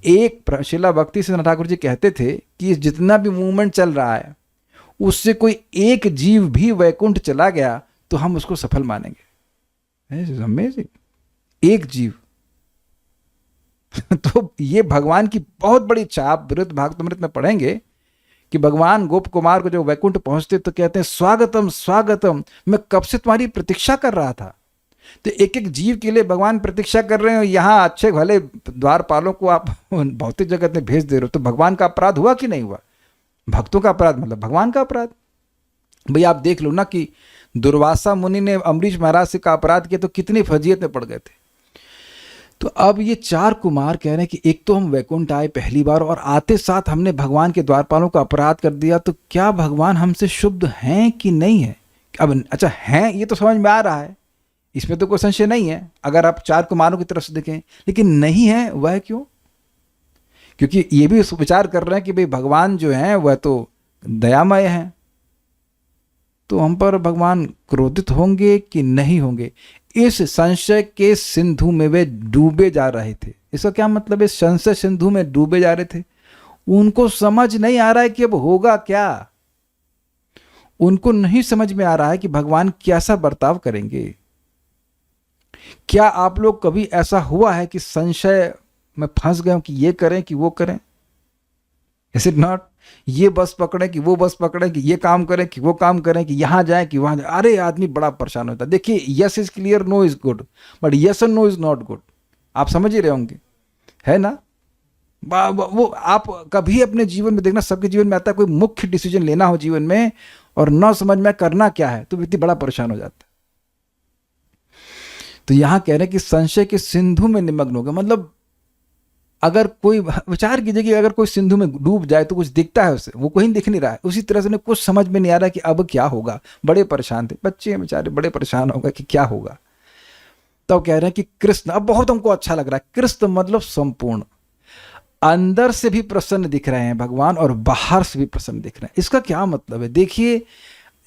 एक शिला भक्ति सिद्धांत ठाकुर जी कहते थे कि जितना भी मूवमेंट चल रहा है उससे कोई एक जीव भी वैकुंठ चला गया तो हम उसको सफल मानेंगे। अमेजिंग, एक जीव तो ये भगवान की बहुत बड़ी इच्छा। आप वृद्ध भागवतमृत में पढ़ेंगे कि भगवान गोप कुमार को जो वैकुंठ पहुंचते तो कहते हैं स्वागतम स्वागतम, मैं कब से तुम्हारी प्रतीक्षा कर रहा था। तो एक एक जीव के लिए भगवान प्रतीक्षा कर रहे हो, यहाँ अच्छे भले द्वारपालों को आप भौतिक जगत में भेज दे रहे हो, तो भगवान का अपराध हुआ कि नहीं हुआ? भक्तों का अपराध मतलब भगवान का अपराध। भाई आप देख लो ना कि दुर्वासा मुनि ने अम्बरीश महाराज से का अपराध किया तो कितनी फजीयत में पड़ गए थे। तो अब ये 4 कुमार कह रहे हैं कि एक तो हम वैकुंठ आए पहली बार, और आते साथ हमने भगवान के द्वारपालों का अपराध कर दिया, तो क्या भगवान हमसे शुद्ध हैं कि नहीं है? अब अच्छा हैं, ये तो समझ में आ रहा है, इसमें तो कोई संशय नहीं है अगर आप 4 कुमारों की तरफ से देखें। लेकिन नहीं है, वह क्यों? क्योंकि ये भी विचार कर रहे हैं कि भाई भगवान जो हैं वह तो दयामय हैं, तो हम पर भगवान क्रोधित होंगे कि नहीं होंगे। इस संशय के सिंधु में वे डूबे जा रहे थे। इसका क्या मतलब है? संशय सिंधु में डूबे जा रहे थे। उनको समझ नहीं आ रहा है कि अब होगा क्या। उनको नहीं समझ में आ रहा है कि भगवान कैसा बर्ताव करेंगे। क्या आप लोग कभी ऐसा हुआ है कि संशय में फंस गए कि ये करें कि वो करें? Is it not? ये बस पकड़े कि वो बस पकड़े, कि ये काम करें कि वो काम करें, कि यहाँ जाए कि वहाँ जाए। अरे आदमी बड़ा परेशान होता है। देखिए, yes is clear, no is good, but yes और नो इज नॉट गुड। आप समझ ही रहे होंगे, है ना? वो आप कभी अपने जीवन में देखना, सबके जीवन में आता है कोई मुख्य डिसीजन लेना हो जीवन में और न समझ में करना क्या है, तो व्यक्ति बड़ा परेशान हो जाता है। तो यहां कह रहे हैं कि संशय के सिंधु में निमग्न होगा। मतलब अगर कोई विचार कीजिए कि अगर कोई सिंधु में डूब जाए तो कुछ दिखता है उसे, वो कहीं दिख नहीं रहा है। उसी तरह से कुछ समझ में नहीं आ रहा कि अब क्या होगा। बड़े परेशान थे बच्चे, बेचारे बड़े परेशान हो गए कि क्या होगा। तब कह रहे हैं कि कृष्ण, अब बहुत हमको अच्छा लग रहा है। कृष्ण मतलब संपूर्ण, अंदर से भी प्रसन्न दिख रहे हैं भगवान और बाहर से भी प्रसन्न दिख रहे हैं। इसका क्या मतलब है? देखिए,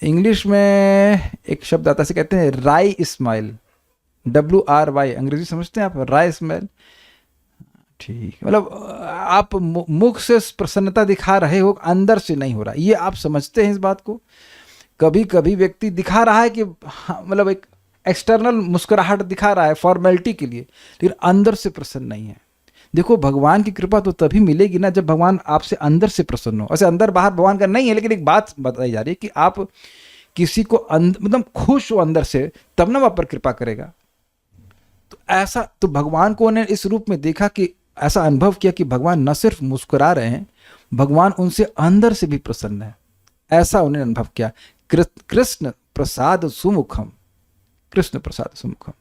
इंग्लिश में एक शब्द आता है, से कहते हैं राई स्माइल, WRY, अंग्रेजी समझते हैं आप? राई स्माइल, ठीक। मतलब आप मुख से प्रसन्नता दिखा रहे हो, अंदर से नहीं हो रहा। ये आप समझते हैं इस बात को? कभी कभी व्यक्ति दिखा रहा है कि हाँ, मतलब एक एक्सटर्नल मुस्कुराहट दिखा रहा है फॉर्मेलिटी के लिए, लेकिन अंदर से प्रसन्न नहीं है। देखो भगवान की कृपा तो तभी मिलेगी ना जब भगवान आपसे अंदर से प्रसन्न हो। ऐसे अंदर बाहर भगवान का नहीं है, लेकिन एक बात बताई जा रही है कि आप किसी को मतलब खुश हो अंदर से, तब ना वह पर कृपा करेगा। तो ऐसा तो भगवान को उन्हें इस रूप में देखा कि ऐसा अनुभव किया कि भगवान न सिर्फ मुस्कुरा रहे हैं, भगवान उनसे अंदर से भी प्रसन्न है, ऐसा उन्हें अनुभव किया। कृष्ण प्रसाद सुमुखम, कृष्ण प्रसाद सुमुखम।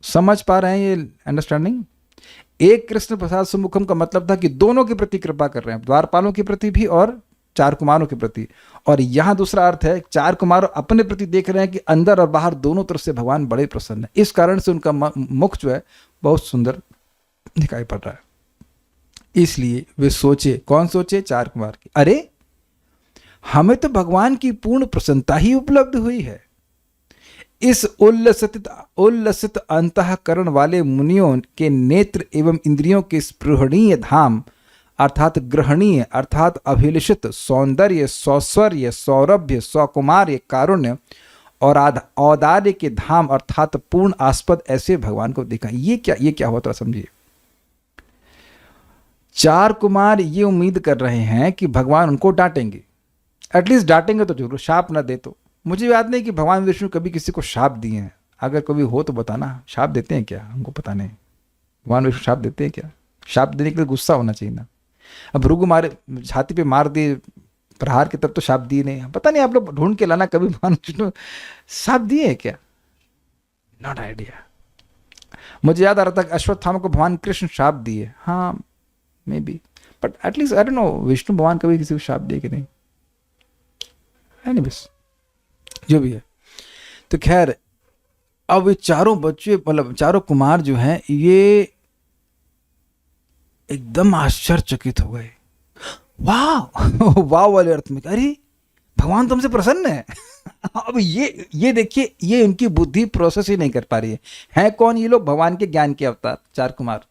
समझ पा रहे हैं ये अंडरस्टैंडिंग? एक कृष्ण प्रसाद सुमुखम का मतलब था कि दोनों के प्रति कृपा कर रहे हैं, द्वारपालों के प्रति भी और चार कुमारों के प्रति। और यहां दूसरा अर्थ है, चार कुमार अपने प्रति देख रहे हैं कि अंदर और बाहर दोनों तरफ से भगवान बड़े प्रसन्न है। इस कारण से उनका मुख जो है बहुत सुंदर दिखाई पड़ रहा है। इसलिए वे सोचे, कौन सोचे? चार कुमार की, अरे हमें तो भगवान की पूर्ण प्रसन्नता ही उपलब्ध हुई है। इस उल्लसित अंतःकरण वाले मुनियों के नेत्र एवं इंद्रियों के स्पृहणीय धाम अर्थात ग्रहणीय अर्थात अभिलषित सौंदर्य, सौश्वर्य, सौरभ्य, सौकुमार्य, कारुण्य और औदार्य के धाम अर्थात पूर्ण आस्पद ऐसे भगवान को देखा। ये क्या हुआ, तो समझिए। चार कुमार ये उम्मीद कर रहे हैं कि भगवान उनको डांटेंगे, एटलीस्ट डांटेंगे तो जरूर, शाप ना दे तो। मुझे याद नहीं कि भगवान विष्णु कभी किसी को शाप दिए हैं, अगर कभी हो तो बताना। शाप देते हैं क्या? हमको पता नहीं, भगवान विष्णु शाप देते हैं क्या? शाप देने के लिए गुस्सा होना चाहिए ना। अब भृगु मारे, छाती पे मार दिए प्रहार के, तब तो शाप दिए नहीं। पता नहीं, आप लोग ढूंढ के लाना कभी भगवान विष्णु शाप दिए हैं क्या? Not idea. मुझे याद आ रहा था कि अश्वत्थामा को भगवान कृष्ण शाप दिए, हाँ may be, but at least I don't know Vishnu भगवान कभी किसी को शाप दिए कि नहीं। एनीवेज, जो भी है। तो खैर, अब ये चारों बच्चे, मतलब चारों कुमार जो हैं, ये एकदम आश्चर्यचकित हो गए। वाह वाह वाले अर्थ में, अरे भगवान तुमसे प्रसन्न है। अब ये देखिए, ये इनकी बुद्धि प्रोसेस ही नहीं कर पा रही है कौन ये लोग? भगवान के ज्ञान के अवतार चार कुमार,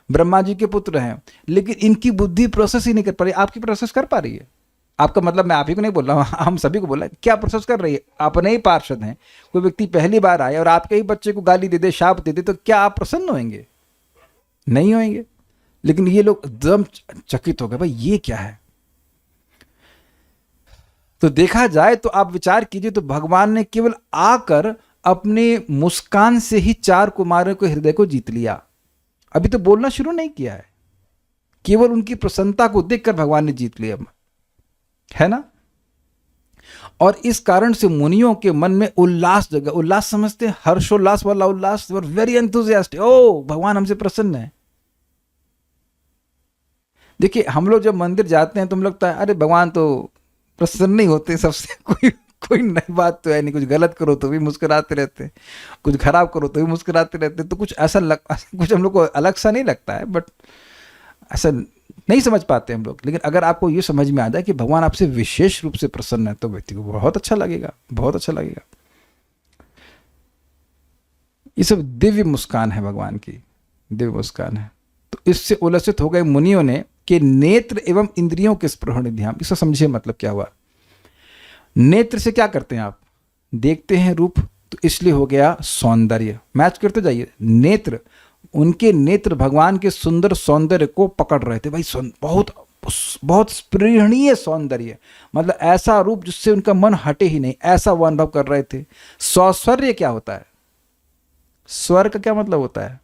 ब्रह्मा जी के पुत्र हैं, लेकिन इनकी बुद्धि प्रोसेस ही नहीं कर पा रही। आपकी प्रोसेस कर पा रही है? आपका मतलब, मैं आप ही को नहीं बोल रहा हूँ, हम सभी को बोल रहे हैं। क्या प्रोसेस कर रही है? अपने ही पार्षद हैं, कोई व्यक्ति पहली बार आए और आपके ही बच्चे को गाली दे दे, शाप दे दे, तो क्या आप प्रसन्न होंगे? नहीं होंगे। लेकिन ये लोग एकदम चकित हो गए, भाई ये क्या है? तो देखा जाए तो आप विचार कीजिए, तो भगवान ने केवल आकर अपने मुस्कान से ही चार कुमारों के हृदय को जीत लिया। अभी तो बोलना शुरू नहीं किया है, केवल उनकी प्रसन्नता को देखकर भगवान ने जीत लिया, है ना। और इस कारण से मुनियों के मन में उल्लास जगा। उल्लास समझते हैं? हर्षोल्लास वाला उल्लास, वेरी एंथुसियास्टिक, ओ भगवान हमसे प्रसन्न है। देखिए, हम लोग जब मंदिर जाते हैं तो हमें लगता है अरे भगवान तो प्रसन्न नहीं होते सबसे, कोई नई बात तो है नहीं, कुछ गलत करो तो भी मुस्कुराते रहते हैं, कुछ खराब करो तो भी मुस्कुराते रहते हैं। तो कुछ ऐसा कुछ हम लोग को अलग सा नहीं लगता है, बट ऐसा नहीं समझ पाते हम लोग। लेकिन अगर आपको ये समझ में आ जाए कि भगवान आपसे विशेष रूप से प्रसन्न है, तो व्यक्ति को बहुत अच्छा लगेगा, बहुत अच्छा लगेगा। ये सब दिव्य मुस्कान है, भगवान की दिव्य मुस्कान है। तो इससे उलसित हो गए मुनियों ने कि नेत्र एवं इंद्रियों के स्पृहण ध्यान। इसको समझिए मतलब क्या हुआ। नेत्र से क्या करते हैं आप? देखते हैं रूप, तो इसलिए हो गया सौंदर्य। मैच करते जाइए, नेत्र, उनके नेत्र भगवान के सुंदर सौंदर्य को पकड़ रहे थे। भाई बहुत बहुत स्पृहणीय सौंदर्य, मतलब ऐसा रूप जिससे उनका मन हटे ही नहीं, ऐसा वो अनुभव कर रहे थे। सौश्वर्य क्या होता है? स्वर का क्या मतलब होता है?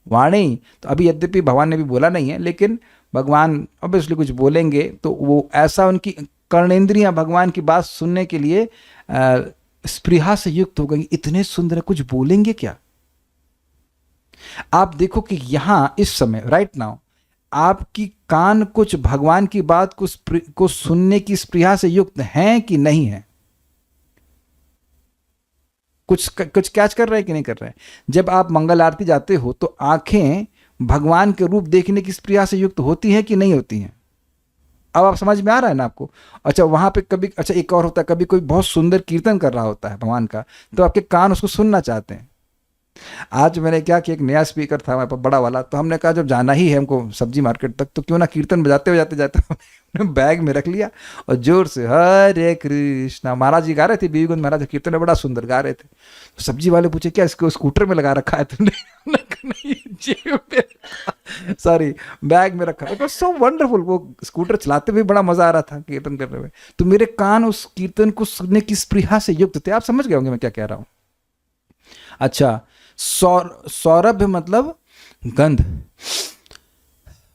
वाणी। तो अभी यद्यपि भगवान ने भी बोला नहीं है, लेकिन भगवान ऑब्वियसली कुछ बोलेंगे तो वो ऐसा, उनकी कर्णेंद्रियां भगवान की बात सुनने के लिए स्पृहा से युक्त हो गई। इतने सुंदर, कुछ बोलेंगे क्या? आप देखो कि यहां इस समय राइट नाउ आपकी कान कुछ भगवान की बात को सुनने की स्पृहा से युक्त हैं कि नहीं है? कुछ कैच कर रहे हैं कि नहीं कर रहे हैं? जब आप मंगल आरती जाते हो तो आंखें भगवान के रूप देखने की स्पृहा से युक्त होती हैं कि नहीं होती हैं? अब आप समझ में आ रहा है ना आपको? अच्छा, वहां पे कभी, अच्छा एक और होता है, कभी कोई बहुत सुंदर कीर्तन कर रहा होता है भगवान का, तो आपके कान उसको सुनना चाहते हैं। आज मैंने क्या कि एक नया स्पीकर था हमारे पास बड़ा वाला, तो हमने कहा जब जाना ही है हमको सब्जी मार्केट तक, तो क्यों ना कीर्तन बजाते बजाते जाते हमने बैग में रख लिया और जोर से हरे कृष्णा, महाराज जी गा रहे थे, बीवी गुंज महाराज कीर्तन में बड़ा सुंदर गा रहे थे। तो सब्जी वाले पूछे क्या इसको स्कूटर में लगा रखा है तुमने? हमने कहा, नहीं जेब में, सॉरी बैग में रखा। इट वाज सो वंडरफुल, वो स्कूटर चलाते हुए बड़ा मजा आ रहा था कीर्तन करने में। तो मेरे कान उस कीर्तन को सुनने की स्पृहा से युक्त थे। आप समझ गए होंगे मैं क्या कह रहा हूं। अच्छा, सौरभ मतलब गंध,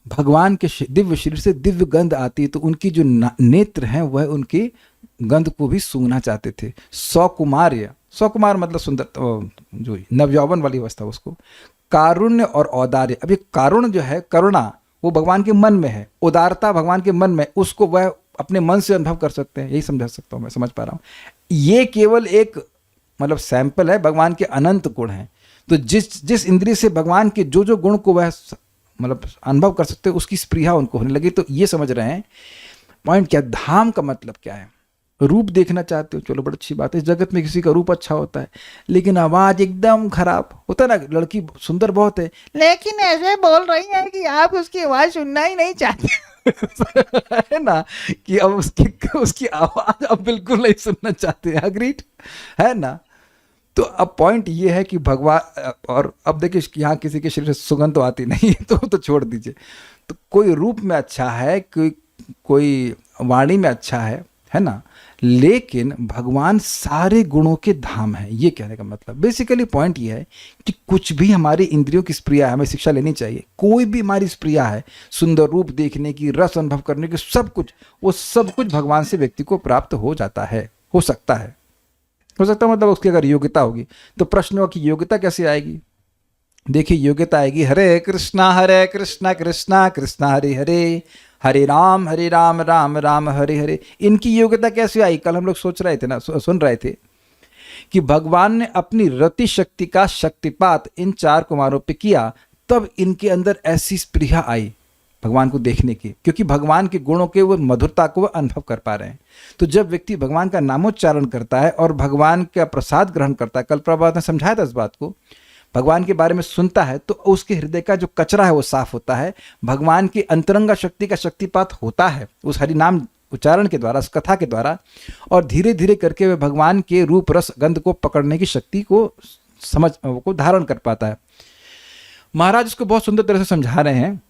भगवान के दिव्य शरीर से दिव्य गंध आती है, तो उनकी जो नेत्र हैं वह उनकी गंध को भी सूंघना चाहते थे। सौकुमार्य, सौकुमार मतलब सुंदर, जो नवयौवन वाली अवस्था उसको। कारुण्य और औदार्य, अब ये कारुण्य जो है, करुणा, वो भगवान के मन में है, उदारता भगवान के मन में, उसको वह अपने मन से अनुभव कर सकते हैं। यही समझा सकता हूँ मैं, समझ पा रहा हूँ। ये केवल एक मतलब सैंपल है, भगवान के अनंत गुण हैं। तो जिस जिस इंद्रिय से भगवान के जो जो गुण को वह मतलब अनुभव कर सकते हैं, उसकी स्पृहा उनको होने लगी। तो ये समझ रहे हैं पॉइंट क्या, धाम का मतलब क्या है। रूप देखना चाहते हो, चलो बड़ी अच्छी बात है, जगत में किसी का रूप अच्छा होता है, लेकिन आवाज एकदम खराब होता है ना, लड़की सुंदर बहुत है लेकिन ऐसे बोल रही है कि आप उसकी आवाज सुनना ही नहीं चाहते है ना, कि अब उसकी आवाज अब बिल्कुल नहीं सुनना चाहते। अग्रीड है ना। तो अब पॉइंट ये है कि भगवान, और अब देखिए यहाँ किसी के शरीर से सुगंध तो आती नहीं तो छोड़ दीजिए। तो कोई रूप में अच्छा है, कोई वाणी में अच्छा है ना, लेकिन भगवान सारे गुणों के धाम है। ये कहने का मतलब बेसिकली पॉइंट ये है कि कुछ भी हमारी इंद्रियों की स्प्रिया है, हमें शिक्षा लेनी चाहिए। कोई भी हमारी स्प्रिया है, सुंदर रूप देखने की, रस अनुभव करने की, सब कुछ, वो सब कुछ भगवान से व्यक्ति को प्राप्त हो जाता है, हो सकता है मतलब उसकी अगर योग्यता होगी। तो प्रश्न हुआ कि योग्यता कैसे आएगी। देखिए योग्यता आएगी हरे कृष्णा कृष्णा कृष्णा हरे हरे, हरे राम राम राम हरे हरे। इनकी योग्यता कैसे आई। कल हम लोग सोच रहे थे ना, सुन रहे थे कि भगवान ने अपनी रति शक्ति का शक्तिपात इन चार कुमारों पे किया, तब इनके अंदर ऐसी स्पृहा आई भगवान को देखने की, क्योंकि भगवान के गुणों के वो मधुरता को वो अनुभव कर पा रहे हैं। तो जब व्यक्ति भगवान का नामोच्चारण करता है और भगवान का प्रसाद ग्रहण करता है, कल प्रभात ने समझाया था इस बात को, भगवान के बारे में सुनता है, तो उसके हृदय का जो कचरा है वो साफ होता है, भगवान की अंतरंगा शक्ति का शक्तिपात होता है उस हरि नाम उच्चारण के द्वारा, उस कथा के द्वारा, और धीरे धीरे करके वह भगवान के रूप रस गंध को पकड़ने की शक्ति को को धारण कर पाता है। महाराज इसको बहुत सुंदर तरह से समझा रहे हैं।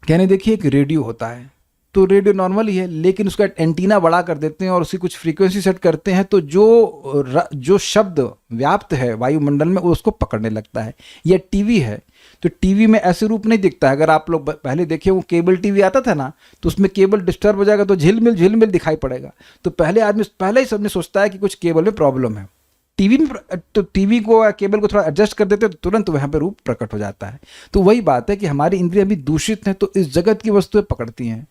कहने देखिए एक रेडियो होता है, तो रेडियो नॉर्मल ही है, लेकिन उसका एंटीना बड़ा कर देते हैं और उसकी कुछ फ्रीक्वेंसी सेट करते हैं, तो जो शब्द व्याप्त है वायुमंडल में वो उसको पकड़ने लगता है। या टीवी है, तो टीवी में ऐसे रूप नहीं दिखता है। अगर आप लोग पहले देखे वो केबल टीवी आता था ना, तो उसमें केबल डिस्टर्ब हो जाएगा तो झिलमिल दिखाई पड़ेगा। तो पहले ही सबने सोचता है कि कुछ केबल में प्रॉब्लम है। टीवी में तो टीवी को या केबल को थोड़ा एडजस्ट कर देते हैं तो तुरंत वहाँ पे रूप प्रकट हो जाता है। तो वही बात है कि हमारी इंद्रियां भी दूषित हैं, तो इस जगत की वस्तुएं पकड़ती हैं,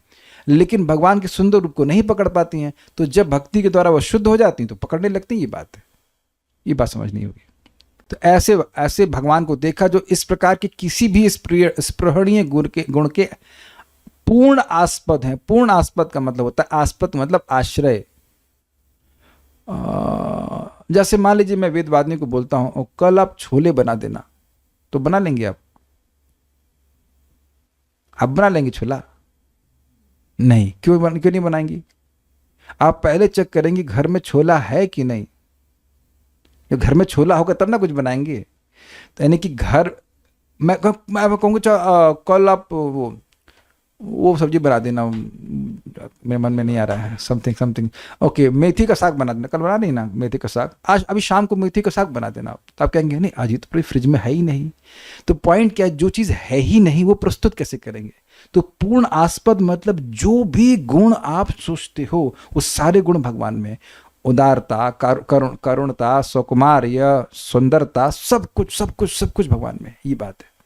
लेकिन भगवान के सुंदर रूप को नहीं पकड़ पाती हैं। तो जब भक्ति के द्वारा वह शुद्ध हो जाती हैं तो पकड़ने लगती हैं। ये बात है, ये बात समझनी होगी। तो ऐसे भगवान को देखा जो इस प्रकार के किसी भी स्पृहणीय गुण के पूर्ण आस्पद हैं। पूर्ण आस्पद का मतलब होता है, आस्पद मतलब आश्रय। जैसे मान लीजिए मैं वेदवादिनी को बोलता हूं कल आप छोले बना देना, तो बना लेंगे आप बना लेंगे छोला? नहीं। क्यों नहीं बनाएंगी? आप पहले चेक करेंगे घर में छोला है कि नहीं। जब घर में छोला होगा तब ना कुछ बनाएंगे। तो यानी कि घर, मैं कहूँगा कल आप वो सब्जी बना देना, मेरे मन में नहीं आ रहा है, समथिंग ओके, मेथी का साग बना देना। कल बना नहीं ना मेथी का साग, आज अभी शाम को मेथी का साग बना देना। तो आप कहेंगे नहीं आज ये तो पूरी फ्रिज में है ही नहीं। तो पॉइंट क्या है, जो चीज़ है ही नहीं वो प्रस्तुत कैसे करेंगे। तो पूर्ण आस्पद मतलब जो भी गुण आप सोचते हो वो सारे गुण भगवान में, उदारता, करुणता, सौकुमार्य, सुंदरता, सब कुछ भगवान में। ये बात है।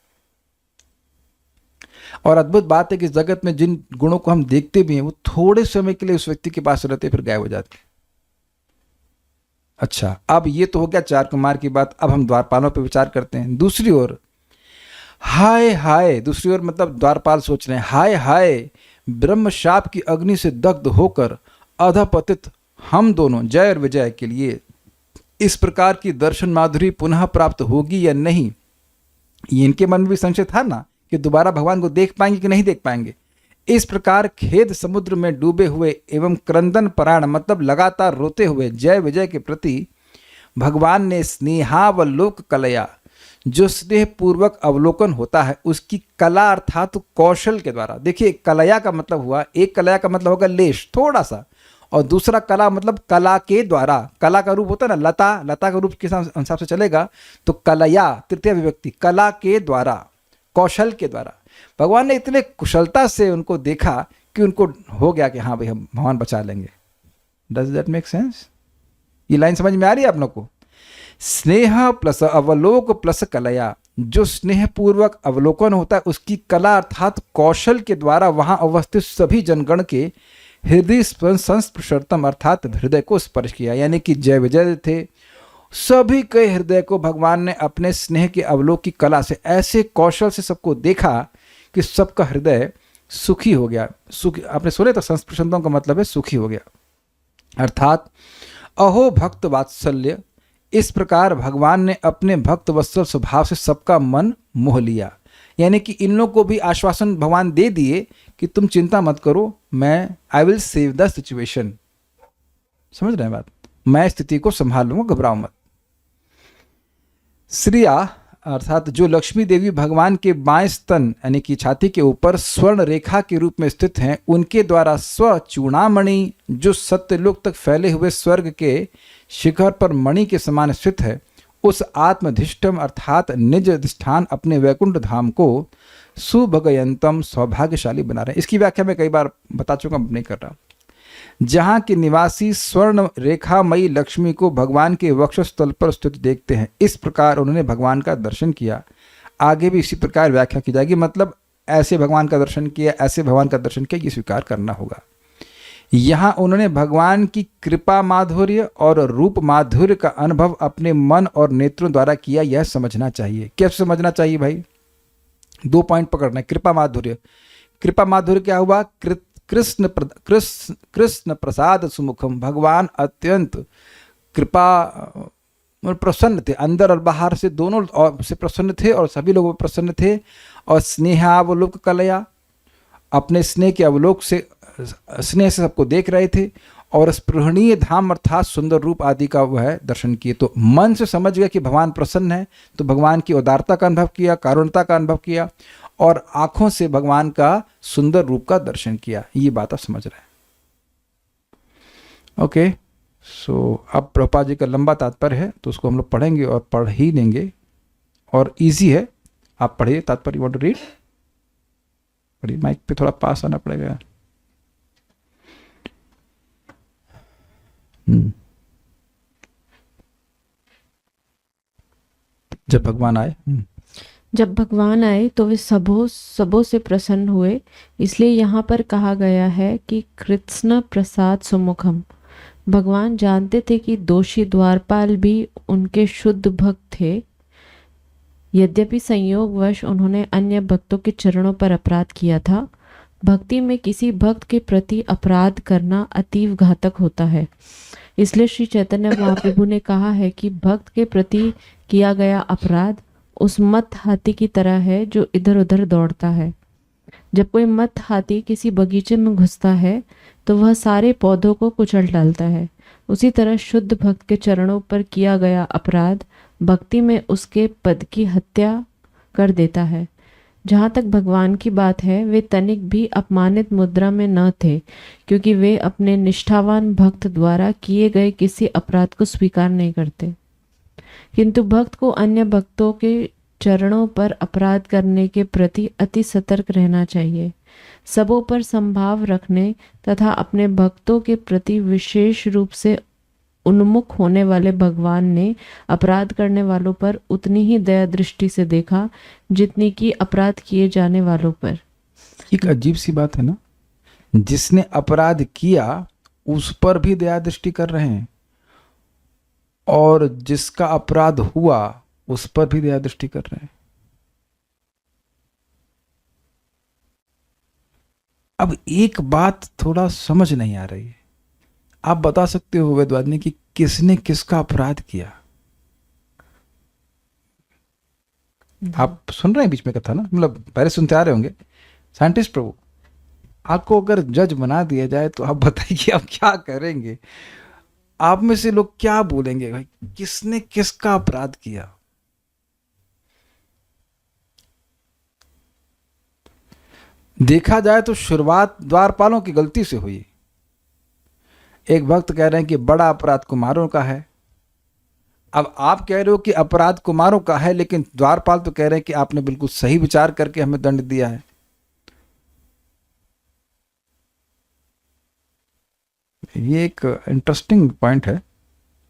और अद्भुत बात है कि इस जगत में जिन गुणों को हम देखते भी हैं वो थोड़े समय के लिए उस व्यक्ति के पास रहते फिर गायब हो जाते। अच्छा, अब ये तो हो गया चार कुमार की बात। अब हम द्वारपालों पर विचार करते हैं। दूसरी ओर हाय, दूसरी ओर मतलब द्वारपाल सोच रहे हैं, हाय ब्रह्म शाप की अग्नि से दग्ध होकर अधपतित हम दोनों जय और विजय के लिए इस प्रकार की दर्शन माधुरी पुनः प्राप्त होगी या नहीं, ये इनके मन में भी संशय था ना कि दोबारा भगवान को देख पाएंगे कि नहीं देख पाएंगे। इस प्रकार खेद समुद्र में डूबे हुए एवं क्रंदन परायण मतलब लगातार रोते हुए जय विजय के प्रति भगवान ने स्नेहावलोक कलया, जो स्नेह पूर्वक अवलोकन होता है उसकी कला अर्थात कौशल के द्वारा। देखिए कलया का मतलब हुआ, एक कलया का मतलब होगा लेश थोड़ा सा, और दूसरा कला मतलब कला के द्वारा। कला का रूप होता है ना लता, लता का रूप किस हिसाब से चलेगा तो कलया तृतीय विभक्ति, कला के द्वारा, कौशल के द्वारा। भगवान ने इतने कुशलता से उनको देखा कि उनको हो गया कि हाँ भाई हम भगवान बचा लेंगे। Does that make sense? ये लाइन समझ में आ रही है आप लोग को? स्नेह प्लस अवलोक प्लस कलया, जो स्नेह पूर्वक अवलोकन होता है उसकी कला अर्थात कौशल के द्वारा वहां अवस्थित सभी जनगण के हृदय संस्पर्शतम अर्थात हृदय को स्पर्श किया। यानी कि जय विजय थे, सभी के हृदय को भगवान ने अपने स्नेह के अवलोक की कला से ऐसे कौशल से सबको देखा कि सबका हृदय सुखी हो गया। सुखी आपने सुने तो संस्पर्शतम का मतलब है सुखी हो गया अर्थात अहो भक्त वात्सल्य। इस प्रकार भगवान ने अपने भक्त वत्सल स्वभाव से सबका मन मोह लिया। यानी कि इन लोगों को भी आश्वासन भगवान दे दिए कि तुम चिंता मत करो, मैं I will save the situation. समझ रहे हैं बात? मैं स्थिति को संभाल लूंगा, घबराओ मत। श्रिया अर्थात जो लक्ष्मी देवी भगवान के बाएं स्तन यानी कि छाती के ऊपर स्वर्ण रेखा के रूप में स्थित हैं, उनके द्वारा स्व चूड़ामणि जो सत्यलोक तक फैले हुए स्वर्ग के शिखर पर मणि के समान स्थित है, उस आत्मधिष्ठम अर्थात निज अधिष्ठान अपने वैकुंठ धाम को सुभगयंतम सौभाग्यशाली बना रहे हैं। इसकी व्याख्या मैं कई बार बता चुका, नहीं कर रहा। जहाँ के निवासी स्वर्ण रेखामयी लक्ष्मी को भगवान के वक्षस्थल पर स्थित देखते हैं, इस प्रकार उन्होंने भगवान का दर्शन किया। आगे भी इसी प्रकार व्याख्या की जाएगी, मतलब ऐसे भगवान का दर्शन किया, ऐसे भगवान का दर्शन किया, ये स्वीकार करना होगा। यहाँ उन्होंने भगवान की कृपा माधुर्य और रूप माधुर्य का अनुभव अपने मन और नेत्रों द्वारा किया, यह समझना चाहिए। कैसे समझना चाहिए भाई? 2 पॉइंट पकड़ना है। कृपा माधुर्य, कृपा माधुर्य क्या हुआ? कृष्ण प्रसाद सुमुखम, भगवान अत्यंत कृपा प्रसन्न थे, अंदर और बाहर से दोनों से प्रसन्न थे और सभी लोग प्रसन्न थे। और स्नेहावलोक कलया, अपने स्नेह के अवलोक से स्नेह से सबको देख रहे थे। और स्पृहणीय धाम अर्थात सुंदर रूप आदि का वह दर्शन किए। तो मन से समझ गया कि भगवान प्रसन्न है, तो भगवान की उदारता का अनुभव किया, कारुणता का अनुभव किया, और आंखों से भगवान का सुंदर रूप का दर्शन किया। ये बात आप समझ रहे हैं? ओके, सो अब प्रभुपाद जी का लंबा तात्पर्य है तो उसको हम लोग पढ़ेंगे और पढ़ ही लेंगे, और इजी है। आप पढ़िए तात्पर्य। Want to read? पढ़िए। माइक पे थोड़ा पास आना पड़ेगा। जब भगवान आए जब भगवान आए तो वे सबों से प्रसन्न हुए, इसलिए यहाँ पर कहा गया है कि कृष्ण प्रसाद सुमुखम। भगवान जानते थे कि दोषी द्वारपाल भी उनके शुद्ध भक्त थे। यद्यपि संयोगवश उन्होंने अन्य भक्तों के चरणों पर अपराध किया था। भक्ति में किसी भक्त के प्रति अपराध करना अतीव घातक होता है। इसलिए श्री चैतन्य महाप्रभु ने कहा है कि भक्त के प्रति किया गया अपराध उस मत हाथी की तरह है जो इधर उधर दौड़ता है। जब कोई मत हाथी किसी बगीचे में घुसता है तो वह सारे पौधों को कुचल डालता है। उसी तरह शुद्ध भक्त के चरणों पर किया गया अपराध भक्ति में उसके पद की हत्या कर देता है। जहाँ तक भगवान की बात है, वे तनिक भी अपमानित मुद्रा में न थे, क्योंकि वे अपने निष्ठावान भक्त द्वारा किए गए किसी अपराध को स्वीकार नहीं करते। किंतु भक्त को अन्य भक्तों के चरणों पर अपराध करने के प्रति अति सतर्क रहना चाहिए। सबों पर संभाव रखने तथा अपने भक्तों के प्रति विशेष रूप से उन्मुख होने वाले भगवान ने अपराध करने वालों पर उतनी ही दया दृष्टि से देखा जितनी कि अपराध किए जाने वालों पर। एक अजीब सी बात है ना, जिसने अपराध किया उस पर भी दया दृष्टि कर रहे हैं, और जिसका अपराध हुआ उस पर भी दया दृष्टि कर रहे हैं। अब एक बात थोड़ा समझ नहीं आ रही है। आप बता सकते हो वेदवादिनी कि किसने किसका अपराध किया। आप सुन रहे हैं बीच में कथा ना, मतलब पहले सुनते आ रहे होंगे। साइंटिस्ट प्रभु, आपको अगर जज बना दिया जाए तो आप बताइए आप क्या करेंगे। आप में से लोग क्या बोलेंगे, भाई किसने किसका अपराध किया। देखा जाए तो शुरुआत द्वारपालों की गलती से हुई। एक भक्त कह रहे हैं कि बड़ा अपराध कुमारों का है। अब आप कह रहे हो कि अपराध कुमारों का है, लेकिन द्वारपाल तो कह रहे हैं कि आपने बिल्कुल सही विचार करके हमें दंड दिया है। ये एक इंटरेस्टिंग पॉइंट है,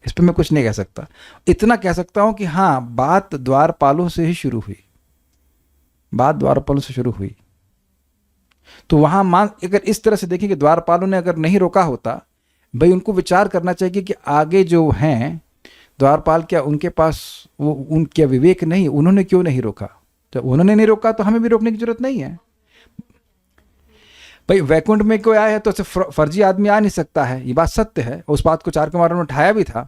इस पर मैं कुछ नहीं कह सकता। इतना कह सकता हूं कि हाँ, बात द्वारपालों से ही शुरू हुई, बात द्वारपालों से शुरू हुई। तो वहां मान, अगर इस तरह से देखें कि द्वारपालों ने अगर नहीं रोका होता, भाई उनको विचार करना चाहिए कि आगे जो हैं द्वारपाल, क्या उनके पास वो उनके विवेक नहीं, उन्होंने क्यों नहीं रोका। जब उन्होंने नहीं रोका तो हमें भी रोकने की जरूरत नहीं है। भाई वैकुंठ में कोई आया है तो ऐसे फर्जी आदमी आ नहीं सकता है, ये बात सत्य है। उस बात को चार कुमारों ने उठाया भी था,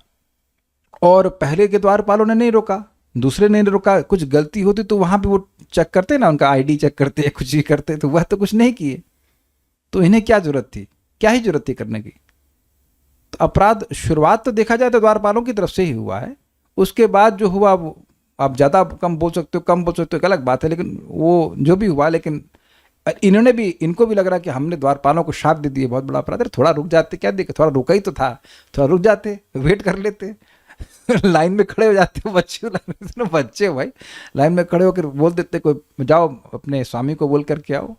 और पहले के द्वारपालों ने नहीं रोका, दूसरे ने नहीं रोका। कुछ गलती होती तो वहां पे वो चेक करते ना, उनका आईडी चेक करते हैं, कुछ भी करते, तो वह तो कुछ नहीं किए, तो इन्हें क्या जरूरत थी, क्या ही जरूरत थी करने की। तो अपराध शुरुआत तो देखा जाए तो द्वारपालों की तरफ से ही हुआ है। उसके बाद जो हुआ वो आप ज़्यादा कम बोल सकते हो, कम बोल सकते हो, एक अलग बात है, लेकिन वो जो भी हुआ, लेकिन इन्होंने भी, इनको भी लग रहा कि हमने द्वारपालों को शाप दे दिए, बहुत बड़ा अपराध है। थोड़ा रुक जाते, क्या देखे, थोड़ा रुका ही तो था, थोड़ा रुक जाते, वेट कर लेते लाइन में खड़े हो जाते बच्चे, बच्चे भाई लाइन में खड़े होकर बोल देते, कोई जाओ अपने स्वामी को बोल करके आओ।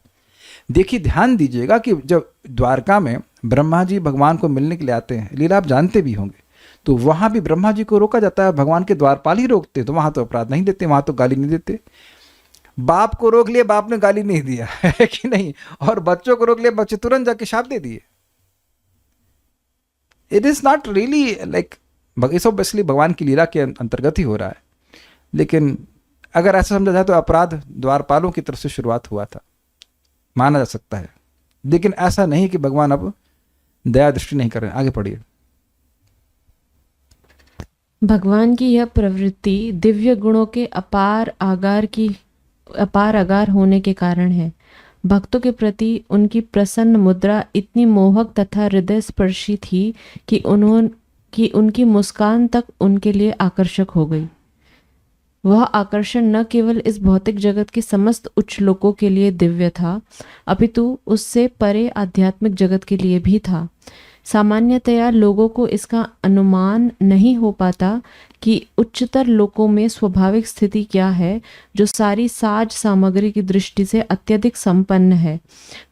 देखिए ध्यान दीजिएगा कि जब द्वारका में ब्रह्मा जी भगवान को मिलने के लिए आते हैं, लीला आप जानते भी होंगे, तो वहां भी ब्रह्मा जी को रोका जाता है, भगवान के द्वारपाल ही रोकते, तो वहां तो अपराध नहीं देते, वहां तो गाली नहीं देते। बाप को रोक लिया, बाप ने गाली नहीं दिया है कि नहीं, और बच्चों को रोक लिया, बच्चे तुरंत जाके शाप दे दिए। It is not really like, इस ऑब्वियसली भगवान की लीला के अंतर्गत ही हो रहा है, लेकिन अगर ऐसा समझा जाए तो अपराध द्वारपालों की तरफ से शुरुआत हुआ था, माना जा सकता है। लेकिन ऐसा नहीं कि भगवान अब दया दृष्टि नहीं कर रहे हैं। आगे पढ़िए। भगवान की यह प्रवृत्ति दिव्य गुणों के अपार आगार होने के कारण है। भक्तों के प्रति उनकी प्रसन्न मुद्रा इतनी मोहक तथा हृदय स्पर्शी थी कि उनकी मुस्कान तक उनके लिए आकर्षक हो गई। वह आकर्षण न केवल इस भौतिक जगत के समस्त उच्च लोकों के लिए दिव्य था, अपितु उससे परे आध्यात्मिक जगत के लिए भी था। सामान्यतया लोगों को इसका अनुमान नहीं हो पाता कि उच्चतर लोकों में स्वाभाविक स्थिति क्या है, जो सारी साज सामग्री की दृष्टि से अत्यधिक संपन्न है।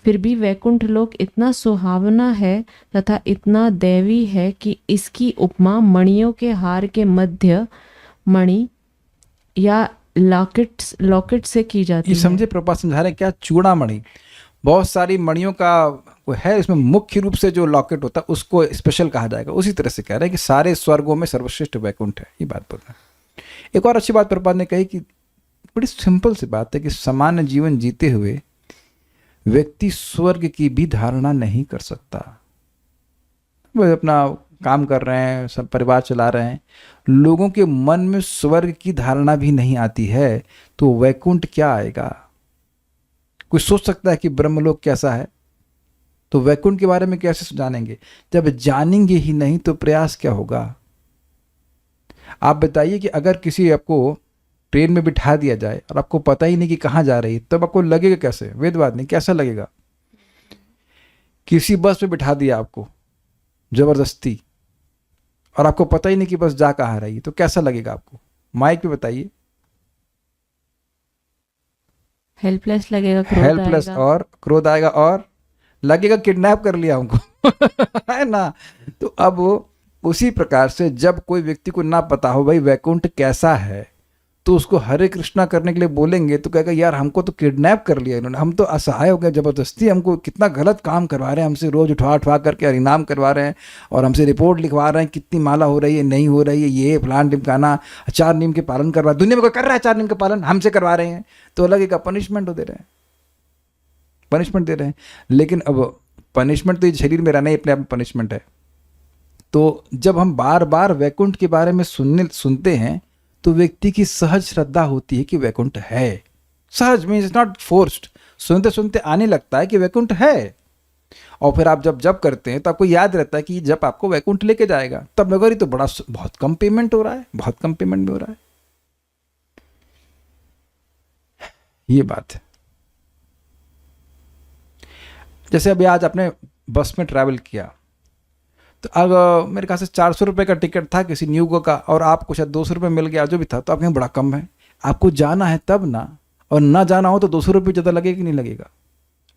फिर भी वैकुंठ लोक इतना सुहावना है तथा इतना दैवी है कि इसकी उपमा मणियों के हार के मध्य मणि या लॉकेट से की जाती ये है। समझे, प्रभुपाद समझा रहे हैं क्या, चूड़ामणि, बहुत सारी मणियों का वो है, इसमें मुख्य रूप से जो लॉकेट होता है उसको स्पेशल कहा जाएगा। उसी तरह से कह रहे हैं कि सारे स्वर्गों में सर्वश्रेष्ठ वैकुंठ है, ये बात बोल रहे हैं। एक और अच्छी बात प्रभुपाद ने कही कि बड़ी सिंपल सी बात है कि सामान्य जीवन जीते हुए व्यक्ति स्वर्ग की भी धारणा नहीं कर सकता। वो अपना काम कर रहे हैं, सब परिवार चला रहे हैं, लोगों के मन में स्वर्ग की धारणा भी नहीं आती है, तो वैकुंठ क्या आएगा। कोई सोच सकता है कि ब्रह्मलोक कैसा है, तो वैकुंठ के बारे में कैसे जानेंगे। जब जानेंगे ही नहीं तो प्रयास क्या होगा। आप बताइए कि अगर किसी आपको ट्रेन में बिठा दिया जाए और आपको पता ही नहीं कि कहाँ जा रही है, तब आपको लगेगा कैसे, वेदवाद नहीं, कैसा लगेगा। किसी बस में बिठा दिया आपको जबरदस्ती, और आपको पता ही नहीं कि बस जा कहाँ रही है, तो कैसा लगेगा आपको। माइक पे बताइए। हेल्पलेस लगेगा, क्रोध हेल्पलेस आएगा। और क्रोध आएगा, और लगेगा किडनैप कर लिया हमको है ना। तो अब उसी प्रकार से जब कोई व्यक्ति को ना पता हो भाई वैकुंठ कैसा है, तो उसको हरे कृष्णा करने के लिए बोलेंगे तो कहेगा यार हमको तो किडनैप कर लिया इन्होंने, हम तो असहाय हो गए, जबरदस्ती हमको कितना गलत काम करवा रहे हैं, हमसे रोज उठवा उठवा करके हरिनाम करवा रहे हैं, और हमसे रिपोर्ट लिखवा रहे हैं कितनी माला हो रही है, नहीं हो रही है, ये फलान ढिमकाना, 4 नियम के पालन करवा, दुनिया में कोई कर रहा है 4 नियम का पालन, हमसे करवा रहे हैं, तो लगेगा पनिशमेंट दे रहे हैं, पनिशमेंट दे रहे हैं। लेकिन अब पनिशमेंट तो ये शरीर में रहना ही अपने आप में पनिशमेंट है। तो जब हम बार बार वैकुंठ के बारे में सुनते हैं तो व्यक्ति की सहज श्रद्धा होती है कि वैकुंठ है। सहज मीन्स नॉट फोर्स्ड, सुनते सुनते आने लगता है कि वैकुंठ है। और फिर आप जब जब करते हैं तो आपको याद रहता है कि जब आपको वैकुंठ लेके जाएगा। तब नगर ही तो बहुत कम पेमेंट हो रहा है, बहुत कम पेमेंट में हो रहा है। ये बात है। जैसे अभी आज आपने बस में ट्रैवल किया तो अगर मेरे ख्याल से 400 रुपये का टिकट था किसी न्यूगो का और आपको शायद 200 रुपये मिल गया, जो भी था, तो आप कहें बड़ा कम है। आपको जाना है तब ना, और ना जाना हो तो 200 रुपये ज़्यादा लगेगा कि नहीं लगेगा?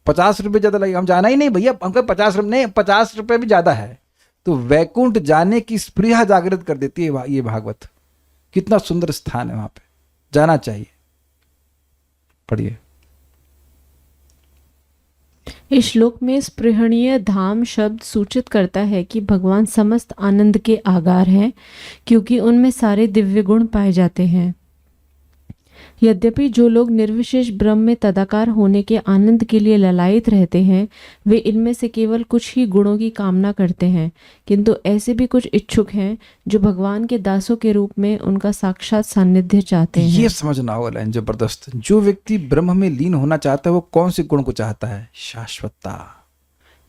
50 रुपये ज़्यादा लगेगा। हम जाना ही नहीं भैया, हमको 50 रुपये नहीं, 50 रुपये भी ज़्यादा है। तो वैकुंठ जाने की स्पृहा जागृत कर देती है ये भागवत। कितना सुंदर स्थान है, वहाँ पे जाना चाहिए। पढ़िए। इस श्लोक में स्पृहणीय धाम शब्द सूचित करता है कि भगवान समस्त आनंद के आगार हैं, क्योंकि उनमें सारे दिव्य गुण पाए जाते हैं। यद्यपि जो लोग निर्विशेष ब्रह्म में तदाकार होने के आनंद के लिए ललायित रहते हैं, वे इनमें से केवल कुछ ही गुणों की कामना करते हैं, किंतु ऐसे भी कुछ इच्छुक हैं जो भगवान के दासों के रूप में उनका साक्षात सानिध्य चाहते हैं। ये समझना वाला है जबरदस्त। जो व्यक्ति ब्रह्म में लीन होना चाहता है वो कौन से गुण को चाहता है? शाश्वतता,